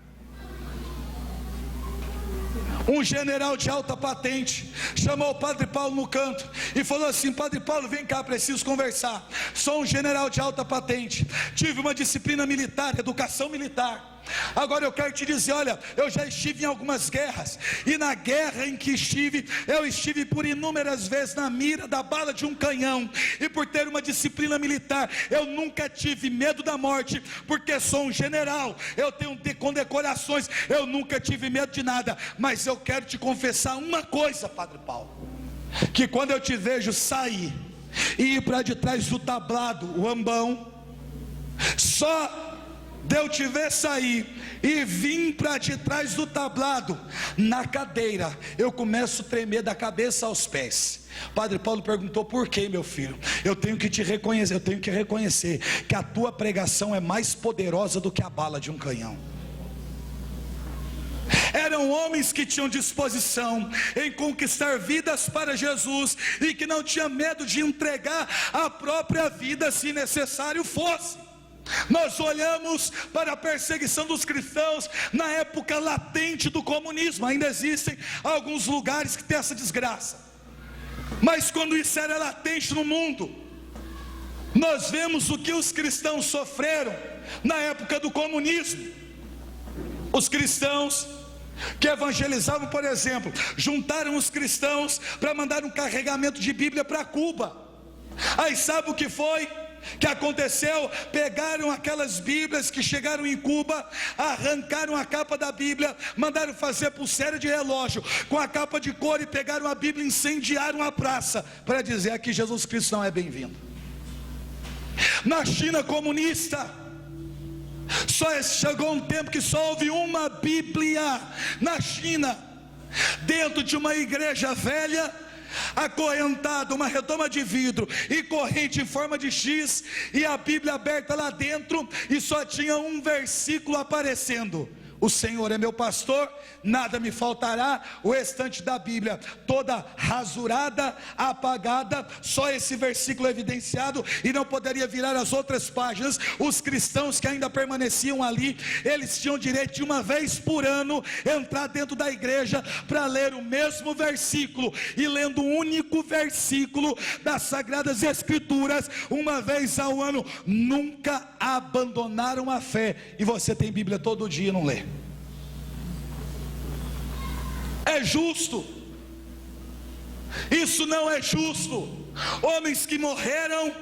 Um general de alta patente chamou o Padre Paulo no canto e falou assim: Padre Paulo, vem cá, preciso conversar. Sou um general de alta patente, tive uma disciplina militar, educação militar. Agora eu quero te dizer: olha, eu já estive em algumas guerras, e na guerra em que estive, eu estive por inúmeras vezes na mira da bala de um canhão. E por ter uma disciplina militar, eu nunca tive medo da morte, porque sou um general, eu tenho condecorações, eu nunca tive medo de nada. Mas eu quero te confessar uma coisa, Padre Paulo, que quando eu te vejo sair e ir para de trás do tablado, o ambão, só de eu te ver sair e vim para de trás do tablado, na cadeira, eu começo a tremer da cabeça aos pés. Padre Paulo perguntou: por que, meu filho? Eu tenho que te reconhecer, eu tenho que reconhecer que a tua pregação é mais poderosa do que a bala de um canhão. Eram homens que tinham disposição em conquistar vidas para Jesus e que não tinham medo de entregar a própria vida se necessário fosse. Nós olhamos para a perseguição dos cristãos na época latente do comunismo. Ainda existem alguns lugares que tem essa desgraça, mas quando isso era latente no mundo, nós vemos o que os cristãos sofreram na época do comunismo. Os cristãos que evangelizavam, por exemplo, juntaram os cristãos para mandar um carregamento de Bíblia para Cuba. Aí sabe o que foi que aconteceu? Pegaram aquelas Bíblias que chegaram em Cuba, arrancaram a capa da Bíblia, mandaram fazer pulseira de relógio com a capa de couro, e pegaram a Bíblia e incendiaram a praça para dizer: aqui Jesus Cristo não é bem-vindo. Na China comunista, só chegou um tempo que só houve uma Bíblia na China, dentro de uma igreja velha, acorrentada, uma redoma de vidro e corrente em forma de X, e a Bíblia aberta lá dentro, e só tinha um versículo aparecendo: o Senhor é meu pastor, nada me faltará. O restante da Bíblia toda rasurada, apagada, só esse versículo evidenciado, e não poderia virar as outras páginas. Os cristãos que ainda permaneciam ali, eles tinham direito de uma vez por ano entrar dentro da igreja para ler o mesmo versículo, e lendo um único versículo das Sagradas Escrituras uma vez ao ano, nunca abandonaram a fé. E você tem Bíblia todo dia e não lê? É justo? Isso não é justo. Homens que morreram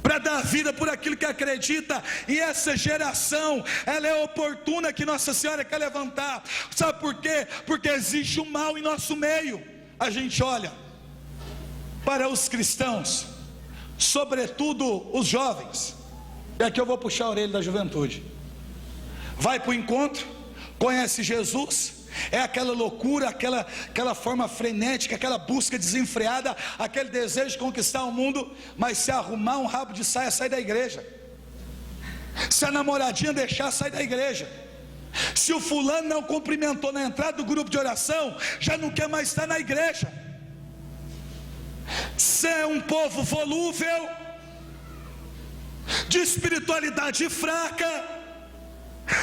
para dar vida por aquilo que acredita, e essa geração, ela é oportuna, que Nossa Senhora quer levantar. Sabe por quê? Porque existe um mal em nosso meio. A gente olha, para os cristãos, sobretudo os jovens, e aqui eu vou puxar a orelha da juventude, vai para o encontro, conhece Jesus, é aquela loucura, aquela forma frenética, aquela busca desenfreada, aquele desejo de conquistar o mundo, mas se arrumar um rabo de saia, sai da igreja. Se a namoradinha deixar, sai da igreja. Se o fulano não cumprimentou na entrada do grupo de oração, já não quer mais estar na igreja. Se é um povo volúvel, de espiritualidade fraca,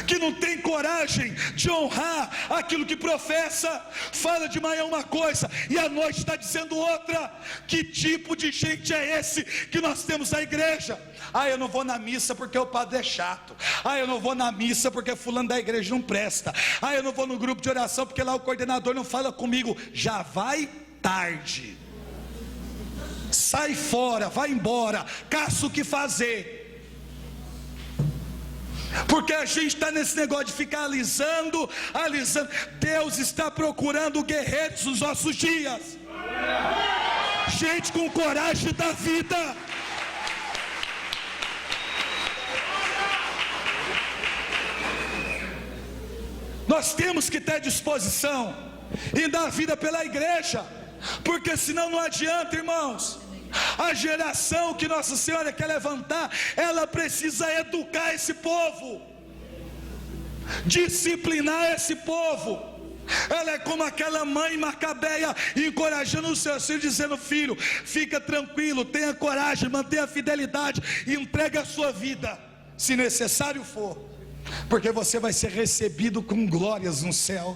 que não tem coragem de honrar aquilo que professa, fala de manhã uma coisa e à noite está dizendo outra. Que tipo de gente é esse que nós temos na igreja? Eu não vou na missa porque o padre é chato. Eu não vou na missa porque fulano da igreja não presta. Eu não vou no grupo de oração porque lá o coordenador não fala comigo. Já vai tarde. Sai fora, vai embora, caça o que fazer. Porque a gente está nesse negócio de ficar alisando. Deus está procurando guerreiros nos nossos dias, gente com coragem da vida. Nós temos que ter disposição e dar vida pela igreja, porque senão não adianta, irmãos. A geração que Nossa Senhora quer levantar, ela precisa educar esse povo, disciplinar esse povo. Ela é como aquela mãe macabeia, encorajando os seus filhos, dizendo: filho, fica tranquilo, tenha coragem, mantenha a fidelidade, entregue a sua vida, se necessário for, porque você vai ser recebido com glórias no céu.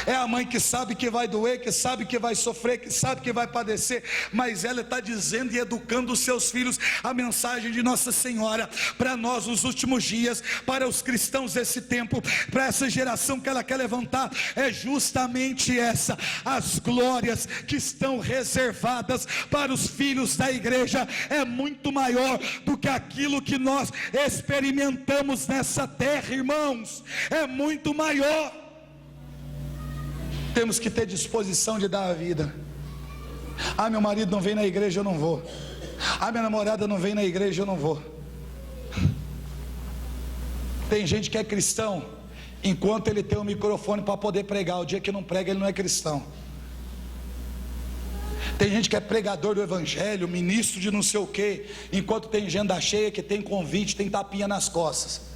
É a mãe que sabe que vai doer, que sabe que vai sofrer, que sabe que vai padecer, mas ela está dizendo e educando os seus filhos a mensagem de Nossa Senhora para nós nos últimos dias, para os cristãos desse tempo, para essa geração que ela quer levantar. É justamente essa: as glórias que estão reservadas para os filhos da igreja é muito maior do que aquilo que nós experimentamos nessa terra, irmãos. É muito maior. Temos que ter disposição de dar a vida. Meu marido não vem na igreja, eu não vou. Minha namorada não vem na igreja, eu não vou. Tem gente que é cristão enquanto ele tem um microfone para poder pregar. O dia que não prega, ele não é cristão. Tem gente que é pregador do evangelho, ministro de não sei o que, enquanto tem agenda cheia, que tem convite, tem tapinha nas costas.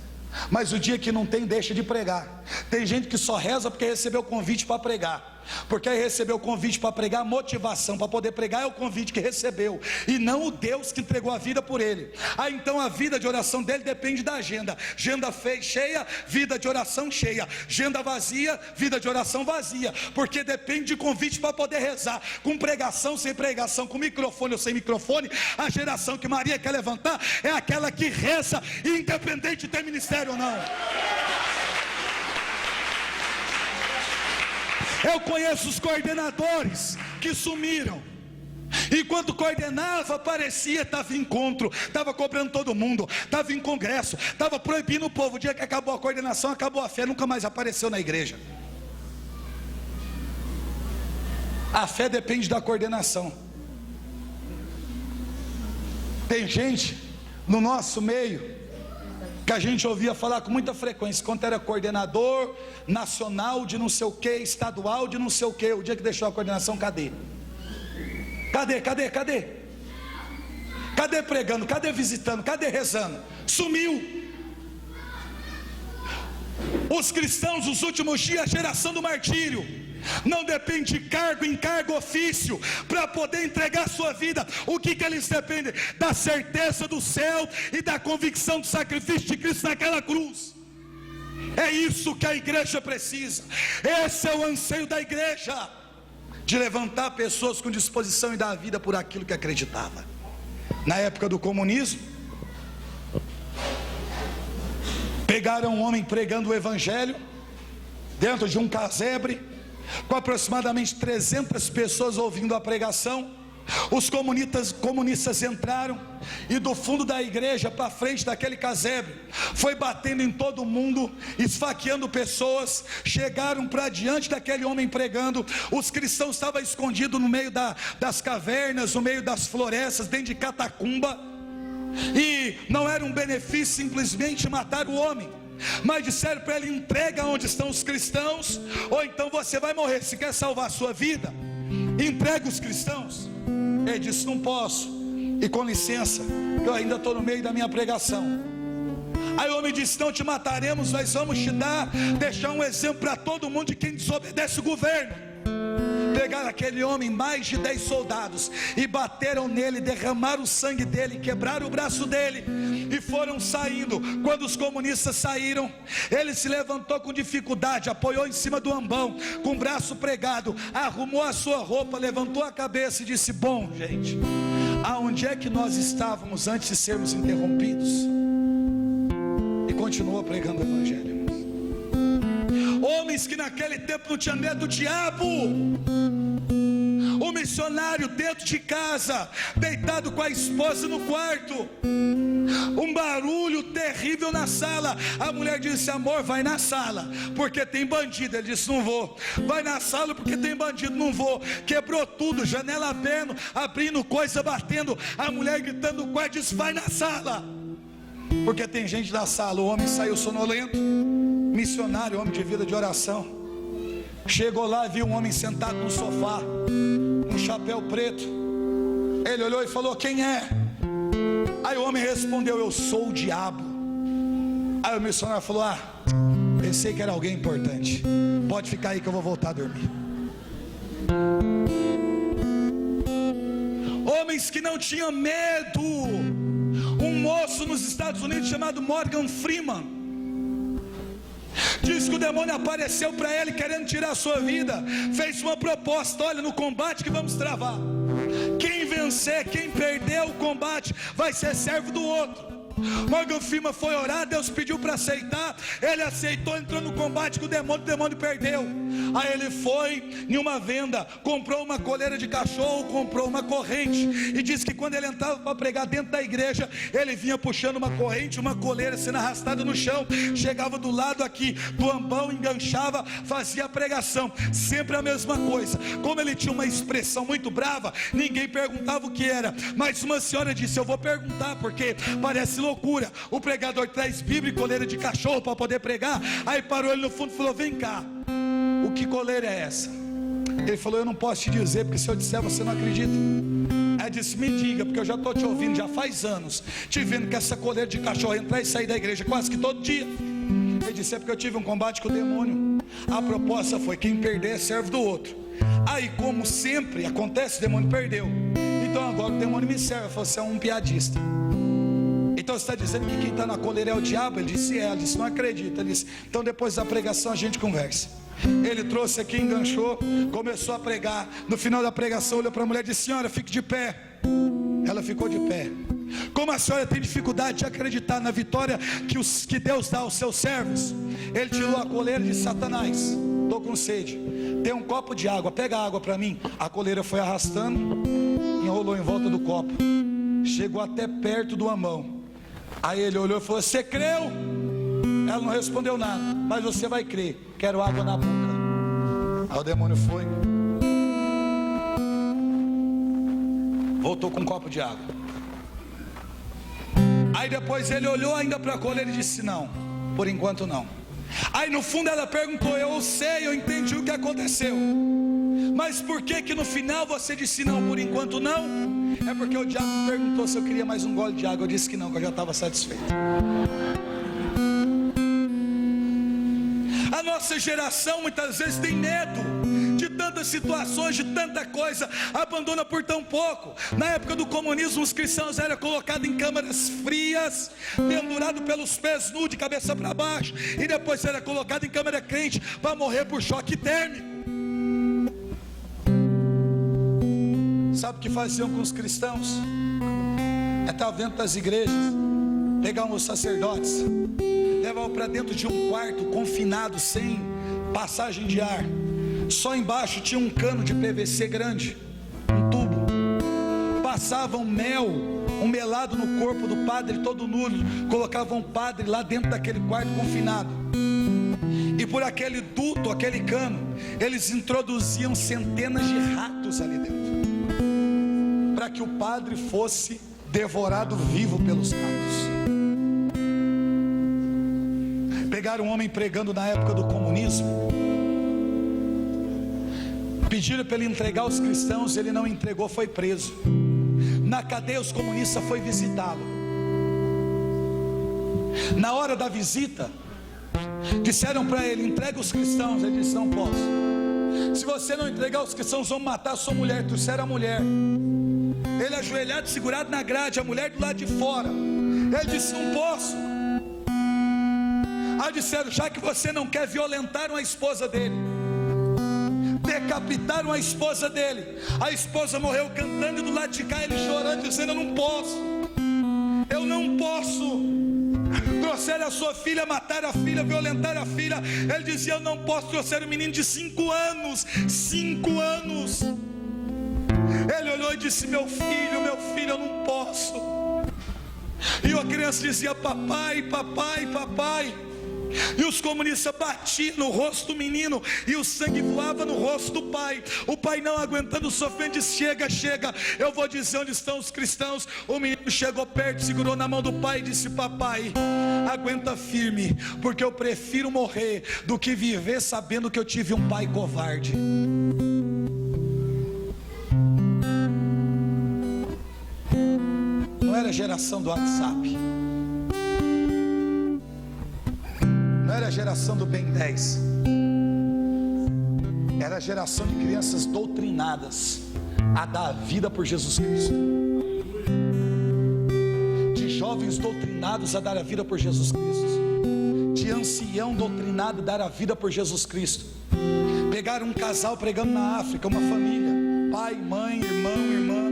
Mas o dia que não tem, deixa de pregar. Tem gente que só reza porque recebeu o convite para pregar, porque aí recebeu o convite para pregar, a motivação para poder pregar é o convite que recebeu, e não o Deus que entregou a vida por ele. Então a vida de oração dele depende da agenda. Agenda cheia, vida de oração cheia. Agenda vazia, vida de oração vazia, porque depende de convite para poder rezar. Com pregação, sem pregação, com microfone ou sem microfone, a geração que Maria quer levantar é aquela que reza, independente de ter ministério ou não. Eu conheço os coordenadores que sumiram. Enquanto coordenava, parecia, estava em encontro, estava cobrando todo mundo, estava em congresso, estava proibindo o povo. O dia que acabou a coordenação, acabou a fé, nunca mais apareceu na igreja. A fé depende da coordenação. Tem gente no nosso meio que a gente ouvia falar com muita frequência, quando era coordenador nacional de não sei o que, estadual de não sei o que. O dia que deixou a coordenação, cadê? Cadê pregando? Cadê visitando? Cadê rezando? Sumiu. Os cristãos dos últimos dias, geração do martírio, não depende de cargo, encargo, ofício para poder entregar a sua vida. O que eles dependem? Da certeza do céu e da convicção do sacrifício de Cristo naquela cruz. É isso que a igreja precisa. Esse é o anseio da igreja, de levantar pessoas com disposição e dar a vida por aquilo que acreditava. Na época do comunismo, pegaram um homem pregando o evangelho dentro de um casebre, com aproximadamente 300 pessoas ouvindo a pregação. Os comunistas entraram e do fundo da igreja para frente daquele casebre foi batendo em todo mundo, esfaqueando pessoas. Chegaram para diante daquele homem pregando. Os cristãos estavam escondidos no meio das cavernas, no meio das florestas, dentro de catacumba, e não era um benefício simplesmente matar o homem, mas disseram para ele: entrega onde estão os cristãos, ou então você vai morrer. Se quer salvar a sua vida, entrega os cristãos. Ele disse: não posso, e com licença, eu ainda estou no meio da minha pregação. Aí o homem disse: não te mataremos, nós vamos te deixar um exemplo para todo mundo de quem desobedece o governo. Pegaram aquele homem, mais de 10 soldados, e bateram nele, derramaram o sangue dele, quebraram o braço dele, e foram saindo. Quando os comunistas saíram, ele se levantou com dificuldade, apoiou em cima do ambão, com o braço pregado, arrumou a sua roupa, levantou a cabeça e disse: bom, gente, aonde é que nós estávamos antes de sermos interrompidos? E continuou pregando o evangelho. Homens que naquele tempo não tinham medo do diabo. O missionário dentro de casa, deitado com a esposa no quarto, um barulho terrível na sala. A mulher disse: amor, vai na sala, porque tem bandido. Ele disse: não vou. Vai na sala porque tem bandido. Não vou. Quebrou tudo, janela abrindo coisa, batendo. A mulher gritando no quarto, disse: vai na sala, porque tem gente na sala. O homem saiu sonolento, missionário, homem de vida de oração. Chegou lá e viu um homem sentado no sofá, um chapéu preto. Ele olhou e falou: quem é? Aí o homem respondeu: eu sou o diabo. Aí o missionário falou: ah, pensei que era alguém importante, pode ficar aí que eu vou voltar a dormir. Homens que não tinham medo. Um moço nos Estados Unidos chamado Morgan Freeman diz que o demônio apareceu para ele querendo tirar a sua vida. Fez uma proposta: olha, no combate que vamos travar, quem vencer, quem perder o combate, vai ser servo do outro. Morgan Freeman foi orar, Deus pediu para aceitar, ele aceitou, entrou no combate com o demônio perdeu. Aí ele foi em uma venda, comprou uma coleira de cachorro, comprou uma corrente, e disse que quando ele entrava para pregar dentro da igreja, ele vinha puxando uma corrente, uma coleira sendo arrastada no chão, chegava do lado aqui do ambão, enganchava, fazia a pregação, sempre a mesma coisa. Como ele tinha uma expressão muito brava, ninguém perguntava o que era, mas uma senhora disse: eu vou perguntar, porque parece loucura, o pregador traz Bíblia e coleira de cachorro para poder pregar. Aí parou ele no fundo e falou: vem cá, o que coleira é essa? Ele falou: eu não posso te dizer, porque se eu disser você não acredita. Aí disse: me diga, porque eu já estou te ouvindo já faz anos, te vendo com essa coleira de cachorro entrar e sair da igreja quase que todo dia. Ele disse: é porque eu tive um combate com o demônio, a proposta foi: quem perder é servo do outro. Aí, como sempre acontece, o demônio perdeu, então agora o demônio me serve. Eu falei: você é um piadista. Então você está dizendo que quem está na coleira é o diabo? Ele disse: é. Ele disse: não acredita. Ele disse: então depois da pregação a gente conversa. Ele trouxe aqui, enganchou, começou a pregar. No final da pregação olhou para a mulher e disse: senhora, fique de pé. Ela ficou de pé. Como a senhora tem dificuldade de acreditar na vitória que Deus dá aos seus servos, ele tirou a coleira de Satanás. Estou com sede, tem um copo de água, pega a água para mim. A coleira foi arrastando, enrolou em volta do copo, chegou até perto do ambão. Aí ele olhou e falou: você creu? Ela não respondeu nada. Mas você vai crer, quero água na boca. Aí o demônio foi, voltou com um copo de água. Aí depois ele olhou ainda para a coleira e disse: não, por enquanto não. Aí no fundo ela perguntou: eu sei, eu entendi o que aconteceu, mas por que no final você disse não, por enquanto não? É porque o diabo me perguntou se eu queria mais um gole de água. Eu disse que não, que eu já estava satisfeito. A nossa geração muitas vezes tem medo de tantas situações, de tanta coisa, abandona por tão pouco. Na época do comunismo, os cristãos eram colocados em câmaras frias, pendurado pelos pés nu, de cabeça para baixo, e depois era colocado em câmara quente para morrer por choque térmico. Sabe o que faziam com os cristãos? Estava dentro das igrejas, pegavam os sacerdotes, levavam para dentro de um quarto confinado, sem passagem de ar. Só embaixo tinha um cano de PVC grande, um tubo. passavam mel, um melado no corpo do padre, todo nu, colocavam o padre lá dentro daquele quarto confinado, e por aquele duto, aquele cano, eles introduziam centenas de ratos ali dentro, para que o padre fosse devorado vivo pelos ratos. Pegaram um homem pregando na época do comunismo, pediram para ele entregar os cristãos, ele não entregou, foi preso. Na cadeia os comunistas foram visitá-lo. Na hora da visita, disseram para ele: entrega os cristãos. Ele disse: não posso. Se você não entregar os cristãos, vão matar a sua mulher. Trouxeram a mulher, ele ajoelhado, segurado na grade, a mulher do lado de fora. Ele disse: não posso. Aí disseram: já que você não quer, violentaram a esposa dele, decapitaram a esposa dele. A esposa morreu cantando, e do lado de cá ele chorando, dizendo: eu não posso, eu não posso. Trouxeram a sua filha, mataram a filha, violentaram a filha. Ele dizia: eu não posso. Trouxeram um menino de 5 anos, 5 anos. Ele olhou e disse: meu filho, eu não posso. E a criança dizia: papai, papai, papai. E os comunistas batiam no rosto do menino, e o sangue voava no rosto do pai. O pai, não aguentando o sofrimento, disse: chega, chega, eu vou dizer onde estão os cristãos. O menino chegou perto, segurou na mão do pai e disse: papai, aguenta firme, porque eu prefiro morrer do que viver sabendo que eu tive um pai covarde. Não era a geração do WhatsApp, não era a geração do Ben 10, era a geração de crianças doutrinadas a dar a vida por Jesus Cristo, de jovens doutrinados a dar a vida por Jesus Cristo, de ancião doutrinado a dar a vida por Jesus Cristo. Pegaram um casal pregando na África, uma família, pai, mãe, irmão, irmã,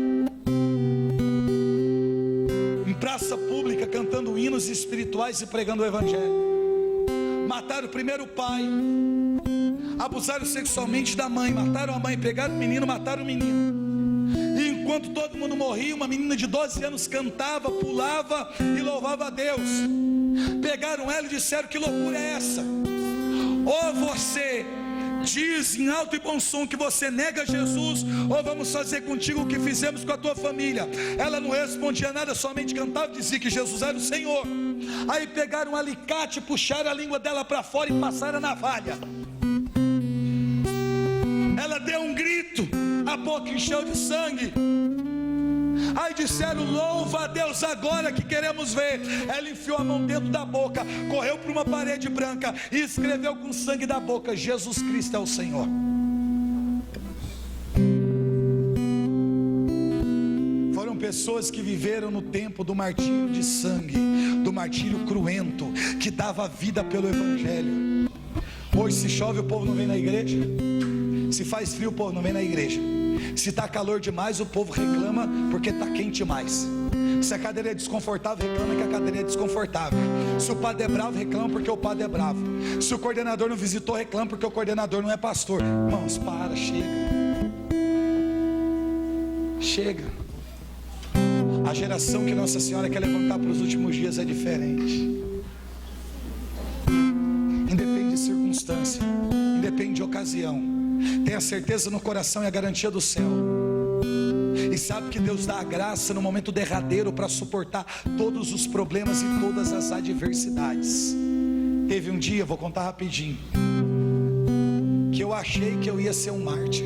em praça pública, cantando hinos espirituais e pregando o evangelho. Mataram primeiro o pai, abusaram sexualmente da mãe, mataram a mãe, pegaram o menino, mataram o menino. E enquanto todo mundo morria, uma menina de 12 anos cantava, pulava e louvava a Deus. Pegaram ela e disseram: que loucura é essa? Ou você diz em alto e bom som que você nega Jesus, ou vamos fazer contigo o que fizemos com a tua família. Ela não respondia nada, somente cantava e dizia que Jesus era o Senhor. Aí pegaram um alicate, puxaram a língua dela para fora e passaram a navalha. Ela deu um grito, a boca encheu de sangue. Aí disseram: louva a Deus agora que queremos ver. Ela enfiou a mão dentro da boca, correu para uma parede branca e escreveu com sangue da boca: Jesus Cristo é o Senhor. Foram pessoas que viveram no tempo do martírio de sangue, do martírio cruento, que dava vida pelo evangelho. Hoje, se chove, o povo não vem na igreja. Se faz frio, o povo não vem na igreja. Se está calor demais, o povo reclama porque está quente demais. Se a cadeira é desconfortável, reclama que a cadeira é desconfortável. Se o padre é bravo, reclama porque o padre é bravo. Se o coordenador não visitou, reclama porque o coordenador não é pastor. Irmãos, para, chega. Chega. A geração que Nossa Senhora quer levantar para os últimos dias é diferente. Independe de circunstância, independe de ocasião. Tenha certeza no coração e a garantia do céu. E sabe que Deus dá a graça no momento derradeiro para suportar todos os problemas e todas as adversidades. Teve um dia, vou contar rapidinho, que eu achei que eu ia ser um mártir.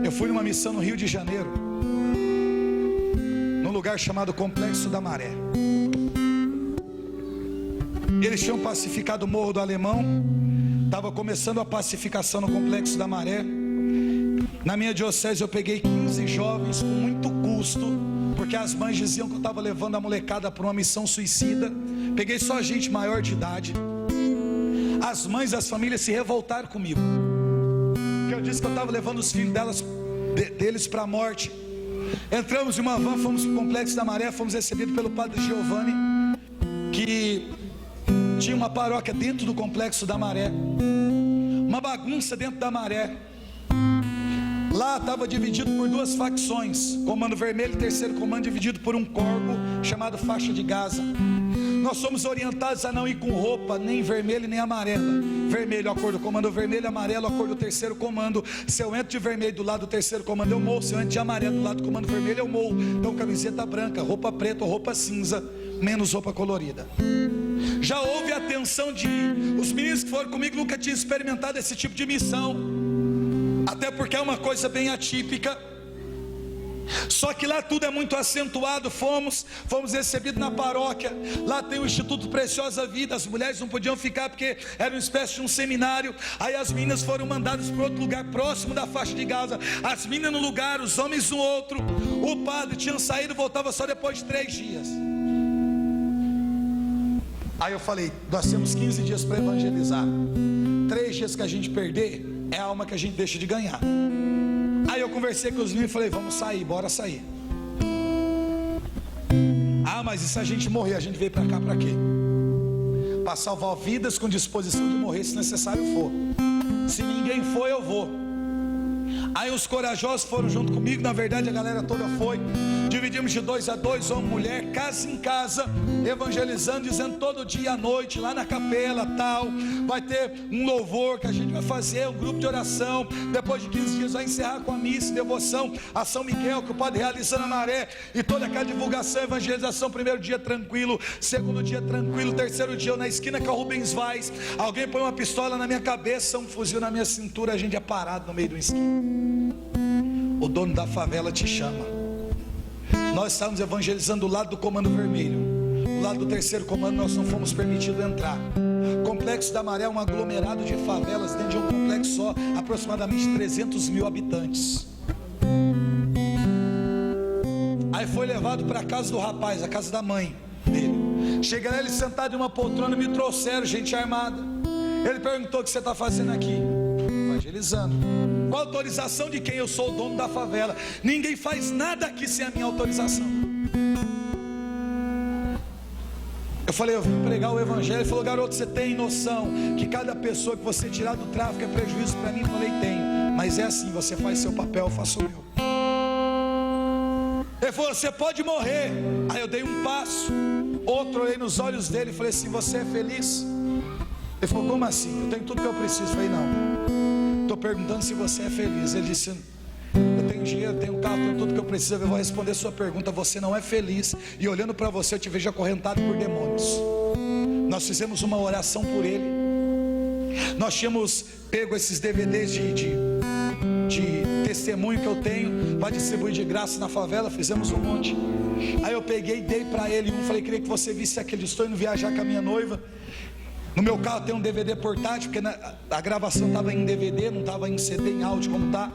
Eu fui numa missão no Rio de Janeiro, num lugar chamado Complexo da Maré. Eles tinham pacificado o Morro do Alemão. Estava começando a pacificação no Complexo da Maré. Na minha diocese eu peguei 15 jovens com muito custo, porque as mães diziam que eu estava levando a molecada para uma missão suicida. Peguei só gente maior de idade. As mães, as famílias se revoltaram comigo, porque eu disse que eu estava levando os filhos deles para a morte. Entramos em uma van, fomos para o Complexo da Maré, fomos recebidos pelo padre Giovanni, que tinha uma paróquia dentro do Complexo da Maré. Uma bagunça dentro da Maré. Lá estava dividido por duas facções, comando vermelho e terceiro comando dividido por um corpo chamado faixa de Gaza. Nós somos orientados a não ir com roupa nem vermelha nem amarela. Vermelho a cor do comando vermelho, amarelo a cor do terceiro comando. Se eu entro de vermelho do lado do terceiro comando eu morro, se eu entro de amarelo do lado do comando vermelho eu morro. Então camiseta branca, roupa preta ou roupa cinza, menos roupa colorida. Já houve a tensão de os meninos que foram comigo nunca tinham experimentado esse tipo de missão, até porque é uma coisa bem atípica. Só que lá tudo é muito acentuado. Fomos recebidos na paróquia. Lá tem o Instituto Preciosa Vida. As mulheres não podiam ficar porque era uma espécie de um seminário. Aí as meninas foram mandadas para outro lugar próximo da faixa de Gaza. As meninas num lugar, os homens no outro. O padre tinha saído, voltava só depois de 3 dias. Aí eu falei, nós temos 15 dias para evangelizar. 3 dias que a gente perder é a alma que a gente deixa de ganhar. Aí eu conversei com os meninos e falei, vamos sair, bora sair. Ah, mas e se a gente morrer? A gente veio para cá para quê? Para salvar vidas, com disposição de morrer se necessário for. Se ninguém for, eu vou. Aí os corajosos foram junto comigo. Na verdade a galera toda foi. Dividimos de 2 a 2, homem e mulher, casa em casa, evangelizando, dizendo todo dia à noite, lá na capela tal, vai ter um louvor que a gente vai fazer, um grupo de oração. Depois de 15 dias vai encerrar com a missa e devoção a São Miguel, que o padre realiza na Maré. E toda aquela divulgação, evangelização. Primeiro dia tranquilo, segundo dia tranquilo, terceiro dia eu na esquina com a Rubens Vaz. Alguém põe uma pistola na minha cabeça, um fuzil na minha cintura, a gente é parado no meio do esquina. O dono da favela te chama. Nós estávamos evangelizando do lado do comando vermelho. Do lado do terceiro comando nós não fomos permitidos entrar. O Complexo da Maré é um aglomerado de favelas. Dentro de um complexo só, aproximadamente 300 mil habitantes. Aí foi levado para a casa do rapaz, a casa da mãe dele. Chega lá, ele sentado em uma poltrona, me trouxeram gente armada. Ele perguntou: o que você está fazendo aqui? Evangelizando. Qual a autorização de quem? Eu sou o dono da favela. Ninguém faz nada aqui sem a minha autorização. Eu falei: eu vim pregar o evangelho. Ele falou: garoto, você tem noção que cada pessoa que você tirar do tráfico é prejuízo para mim? Eu falei: tenho, mas é assim, você faz seu papel, eu faço o meu. Ele falou: você pode morrer. Aí eu dei um passo, outro, olhei nos olhos dele e falei assim: você é feliz? Ele falou: como assim? Eu tenho tudo que eu preciso. Eu falei: não, estou perguntando se você é feliz. Ele disse: eu tenho dinheiro, tenho carro, tenho tudo que eu preciso. Eu vou responder sua pergunta: você não é feliz, e olhando para você eu te vejo acorrentado por demônios. Nós fizemos uma oração por ele. Nós tínhamos pego esses DVDs de testemunho que eu tenho para distribuir de graça na favela. Fizemos um monte. Aí eu peguei e dei para ele um. Falei: queria que você visse aquele. Estou indo viajar com a minha noiva. No meu carro tem um DVD portátil, porque a gravação estava em DVD, não estava em CD, em áudio como está.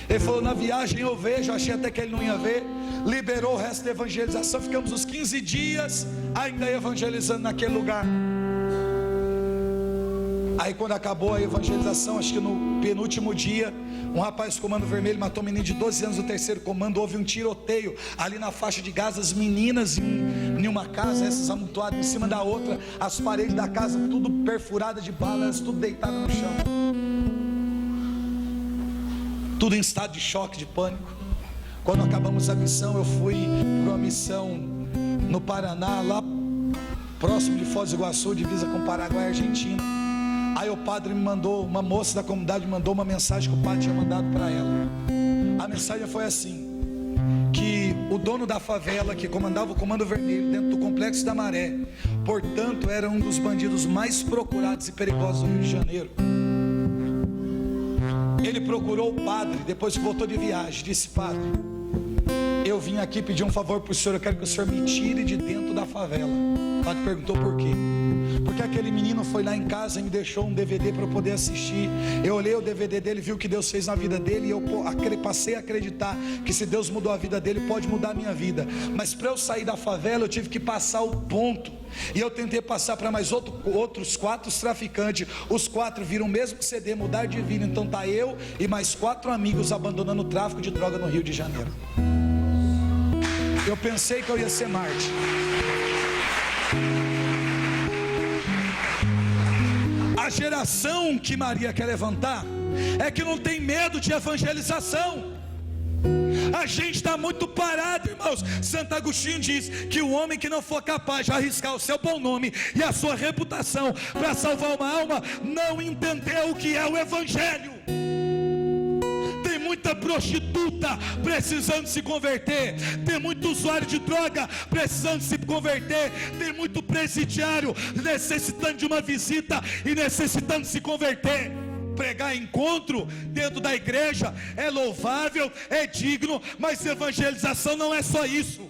Ele falou: na viagem eu vejo. Achei até que ele não ia ver. Liberou o resto da evangelização. Ficamos uns 15 dias ainda evangelizando naquele lugar. Aí quando acabou a evangelização, acho que no penúltimo dia, um rapaz do comando vermelho matou um menino de 12 anos do terceiro comando. Houve um tiroteio ali na faixa de Gaza. As meninas em uma casa, essas amontoadas em cima da outra, as paredes da casa tudo perfuradas de balas, tudo deitado no chão, tudo em estado de choque, de pânico. Quando acabamos a missão, eu fui para uma missão no Paraná, lá próximo de Foz do Iguaçu, divisa com Paraguai e Argentina. Aí o padre me mandou, uma moça da comunidade me mandou uma mensagem que o padre tinha mandado para ela. A mensagem foi assim: que o dono da favela, que comandava o comando vermelho dentro do Complexo da Maré, portanto era um dos bandidos mais procurados e perigosos do Rio de Janeiro. Ele procurou o padre depois que voltou de viagem. Disse: padre, eu vim aqui pedir um favor para o senhor. Eu quero que o senhor me tire de dentro da favela. O padre perguntou por quê. Porque aquele menino foi lá em casa e me deixou um DVD para eu poder assistir. Eu olhei o DVD dele, vi o que Deus fez na vida dele, e eu passei a acreditar que se Deus mudou a vida dele, pode mudar a minha vida. Mas para eu sair da favela eu tive que passar o ponto. E eu tentei passar para mais outros 4 traficantes. Os 4 viram o mesmo CD, mudar de vida. Então tá eu e mais 4 amigos abandonando o tráfico de droga no Rio de Janeiro. Eu pensei que eu ia ser Marte. A geração que Maria quer levantar é que não tem medo de evangelização. A gente está muito parado, irmãos. Santo Agostinho diz que o homem que não for capaz de arriscar o seu bom nome e a sua reputação para salvar uma alma, não entendeu o que é o evangelho. Tem muita prostituta precisando se converter, tem muito usuário de droga precisando se converter, tem muito presidiário necessitando de uma visita e necessitando se converter. Pregar encontro dentro da igreja é louvável, é digno, mas evangelização não é só isso.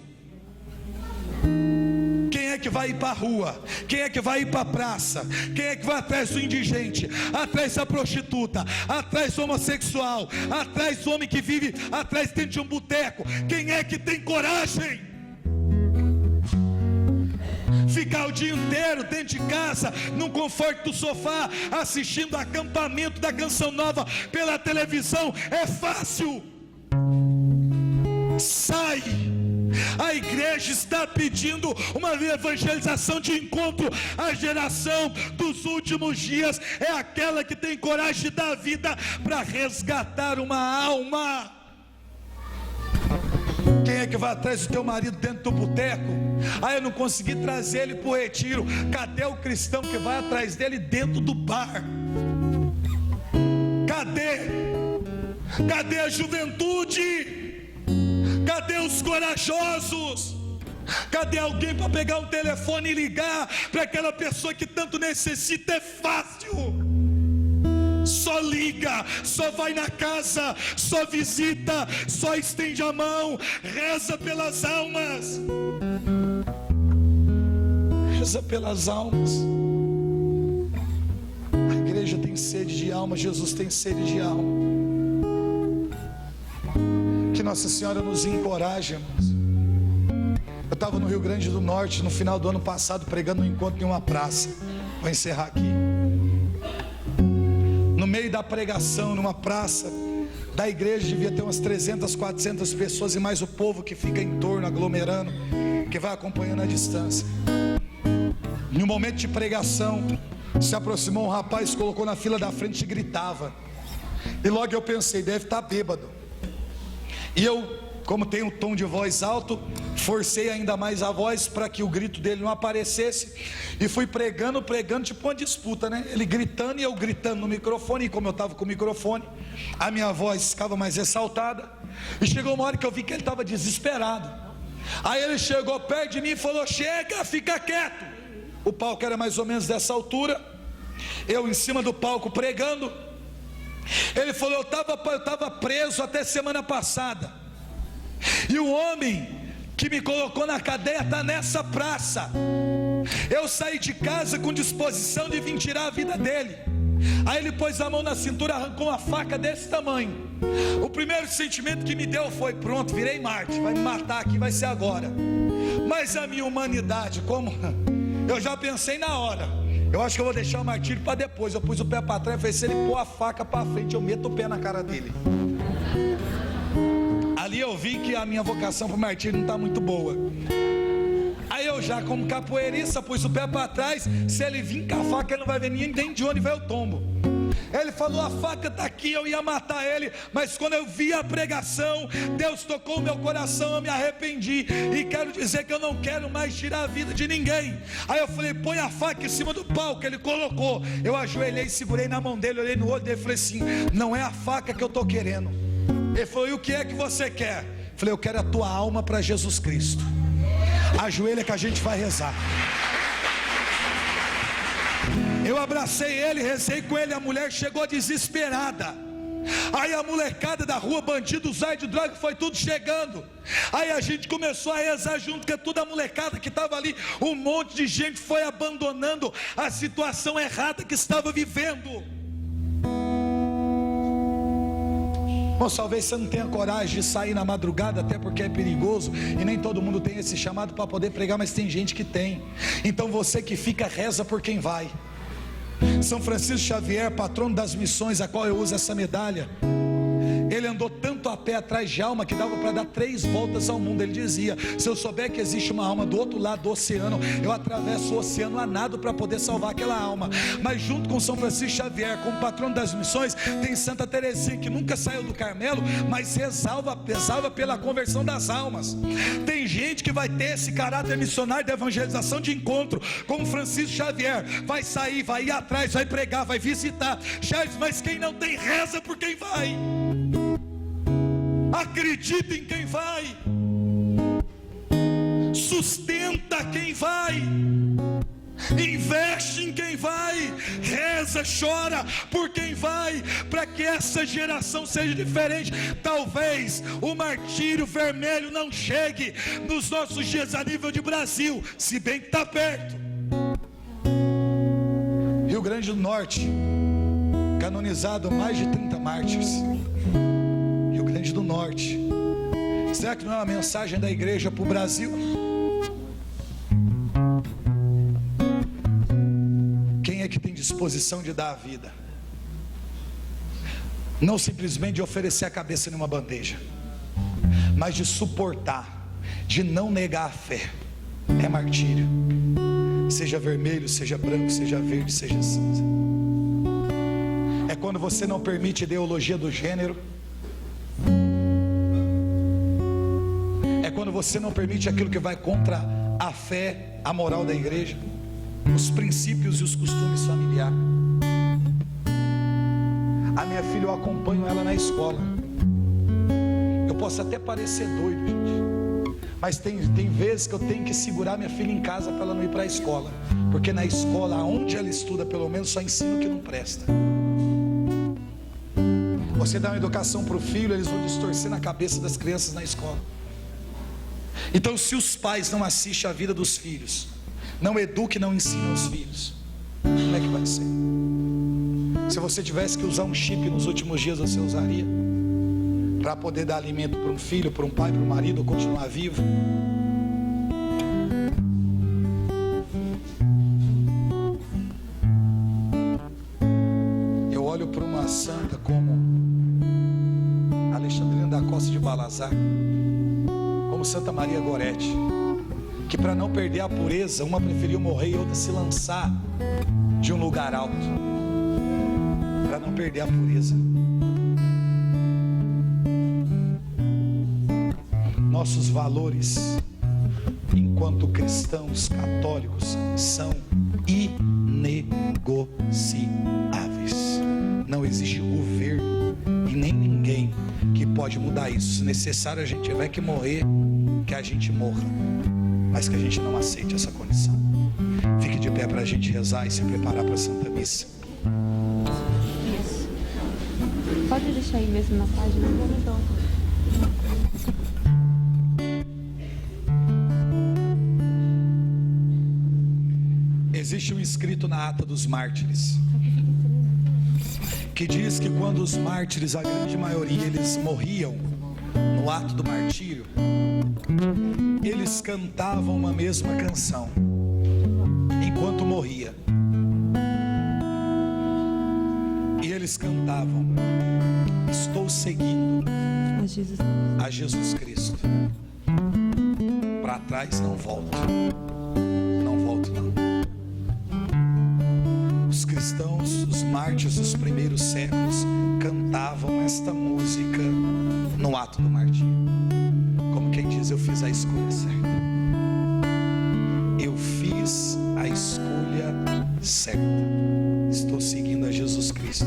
Quem é que vai ir para a rua? Quem é que vai ir para a praça? Quem é que vai atrás do indigente? Atrás da prostituta? Atrás do homossexual? Atrás do homem que vive atrás dentro de um boteco? Quem é que tem coragem? Ficar o dia inteiro dentro de casa, num conforto do sofá, assistindo acampamento da Canção Nova pela televisão, é fácil. Sai. A igreja está pedindo uma evangelização de encontro. A geração dos últimos dias é aquela que tem coragem de dar vida para resgatar uma alma. Quem é que vai atrás do teu marido dentro do boteco? Eu não consegui trazer ele para o retiro. Cadê o cristão que vai atrás dele dentro do bar? Cadê a juventude? Cadê os corajosos? Cadê alguém para pegar um telefone e ligar para aquela pessoa que tanto necessita? É fácil. Só liga, só vai na casa, só visita, só estende a mão, reza pelas almas. Reza pelas almas. A igreja tem sede de alma, Jesus tem sede de alma. Que Nossa Senhora nos encoraje, irmãos. Eu estava no Rio Grande do Norte no final do ano passado pregando um encontro em uma praça. Vou encerrar aqui. No meio da pregação, numa praça da igreja, devia ter umas 300, 400 pessoas e mais o povo que fica em torno, aglomerando, que vai acompanhando a distância. Em um momento de pregação, se aproximou um rapaz, colocou na fila da frente e gritava. E logo eu pensei, deve estar bêbado. E eu, como tenho um tom de voz alto, forcei ainda mais a voz para que o grito dele não aparecesse. E fui pregando, tipo uma disputa, né? Ele gritando e eu gritando no microfone. E como eu estava com o microfone, a minha voz ficava mais ressaltada. E chegou uma hora que eu vi que ele estava desesperado. Aí ele chegou perto de mim e falou: chega, fica quieto. O palco era mais ou menos dessa altura, eu em cima do palco pregando. Ele falou: eu estava preso até semana passada, e o homem que me colocou na cadeia está nessa praça. Eu saí de casa com disposição de vir tirar a vida dele. Aí ele pôs a mão na cintura, arrancou uma faca desse tamanho. O primeiro sentimento que me deu foi: pronto, virei Marte, vai me matar aqui, vai ser agora. Mas a minha humanidade, como eu já pensei na hora, eu acho que eu vou deixar o martírio para depois. Eu pus o pé para trás e falei: se ele pôr a faca para frente, eu meto o pé na cara dele. Ali eu vi que a minha vocação para o martírio não está muito boa. Aí eu já, como capoeirista, pus o pé para trás. Se ele vir com a faca, ele não vai ver nem de onde vai o tombo. Ele falou: a faca está aqui, eu ia matar ele. Mas quando eu vi a pregação, Deus tocou o meu coração, eu me arrependi. E quero dizer que eu não quero mais tirar a vida de ninguém. Aí eu falei: põe a faca em cima do palco. Ele colocou. Eu ajoelhei, segurei na mão dele, olhei no olho dele e falei assim: não é a faca que eu estou querendo. Ele falou: e o que é que você quer? Eu falei: eu quero a tua alma para Jesus Cristo. Ajoelha que a gente vai rezar. Eu abracei ele, rezei com ele. A mulher chegou desesperada. Aí a molecada da rua, bandido, usuário de droga, foi tudo chegando. Aí a gente começou a rezar junto, que toda a molecada que estava ali, um monte de gente foi abandonando a situação errada que estava vivendo. Bom, talvez você não tenha coragem de sair na madrugada, até porque é perigoso, e nem todo mundo tem esse chamado para poder pregar, mas tem gente que tem. Então você que fica, reza por quem vai. São Francisco Xavier, patrono das missões, a qual eu uso essa medalha, ele andou tanto a pé atrás de alma que dava para dar 3 voltas ao mundo. Ele dizia: se eu souber que existe uma alma do outro lado do oceano, eu atravesso o oceano a nado para poder salvar aquela alma. Mas junto com São Francisco Xavier, como patrono das missões, tem Santa Teresinha, que nunca saiu do Carmelo, mas rezava pela conversão das almas. Tem gente que vai ter esse caráter missionário de evangelização de encontro, como Francisco Xavier, vai sair, vai ir atrás, vai pregar, vai visitar. Charles, mas quem não tem, reza por quem vai, acredita em quem vai, sustenta quem vai, investe em quem vai, reza, chora por quem vai, para que essa geração seja diferente. Talvez o martírio vermelho não chegue nos nossos dias a nível de Brasil, se bem que está perto. Rio Grande do Norte, canonizado mais de 30 mártires. Rio Grande do Norte. Será que não é uma mensagem da igreja para o Brasil? Quem é que tem disposição de dar a vida? Não simplesmente de oferecer a cabeça numa bandeja, mas de suportar, de não negar a fé. É martírio. Seja vermelho, seja branco, seja verde, seja cinza. É quando você não permite ideologia do gênero. É quando você não permite aquilo que vai contra a fé, a moral da igreja, os princípios e os costumes familiares. A minha filha, eu acompanho ela na escola. Eu posso até parecer doido, gente, mas tem vezes que eu tenho que segurar minha filha em casa para ela não ir para a escola, porque na escola, onde ela estuda, pelo menos só ensina o que não presta. Você dá uma educação para o filho, eles vão distorcer na cabeça das crianças na escola. Então, se os pais não assistem a vida dos filhos, não eduquem, não ensinam os filhos, como é que vai ser? Se você tivesse que usar um chip nos últimos dias, você usaria? Para poder dar alimento para um filho, para um pai, para um marido, ou continuar vivo? Eu olho para uma santa como Alexandrina da Costa de Balazar, como Santa Maria Gorete, que para não perder a pureza, uma preferiu morrer e outra se lançar de um lugar alto, para não perder a pureza. Nossos valores enquanto cristãos católicos são inegociáveis. Não existe governo e nem ninguém que pode mudar isso. Se necessário a gente tiver que morrer, que a gente morra, mas que a gente não aceite essa condição. Fique de pé para a gente rezar e se preparar para a Santa Missa. Isso. Pode deixar aí mesmo na página, eu vou mudar. Existe um escrito na ata dos mártires, que diz que quando os mártires, a grande maioria, eles morriam no ato do martírio, eles cantavam uma mesma canção enquanto morria. E eles cantavam: estou seguindo a Jesus Cristo, para trás não volto, não volto não. Os cristãos, os mártires dos primeiros séculos cantavam esta música no ato do martírio, como quem diz: eu fiz a escolha certa, eu fiz a escolha certa, estou seguindo a Jesus Cristo.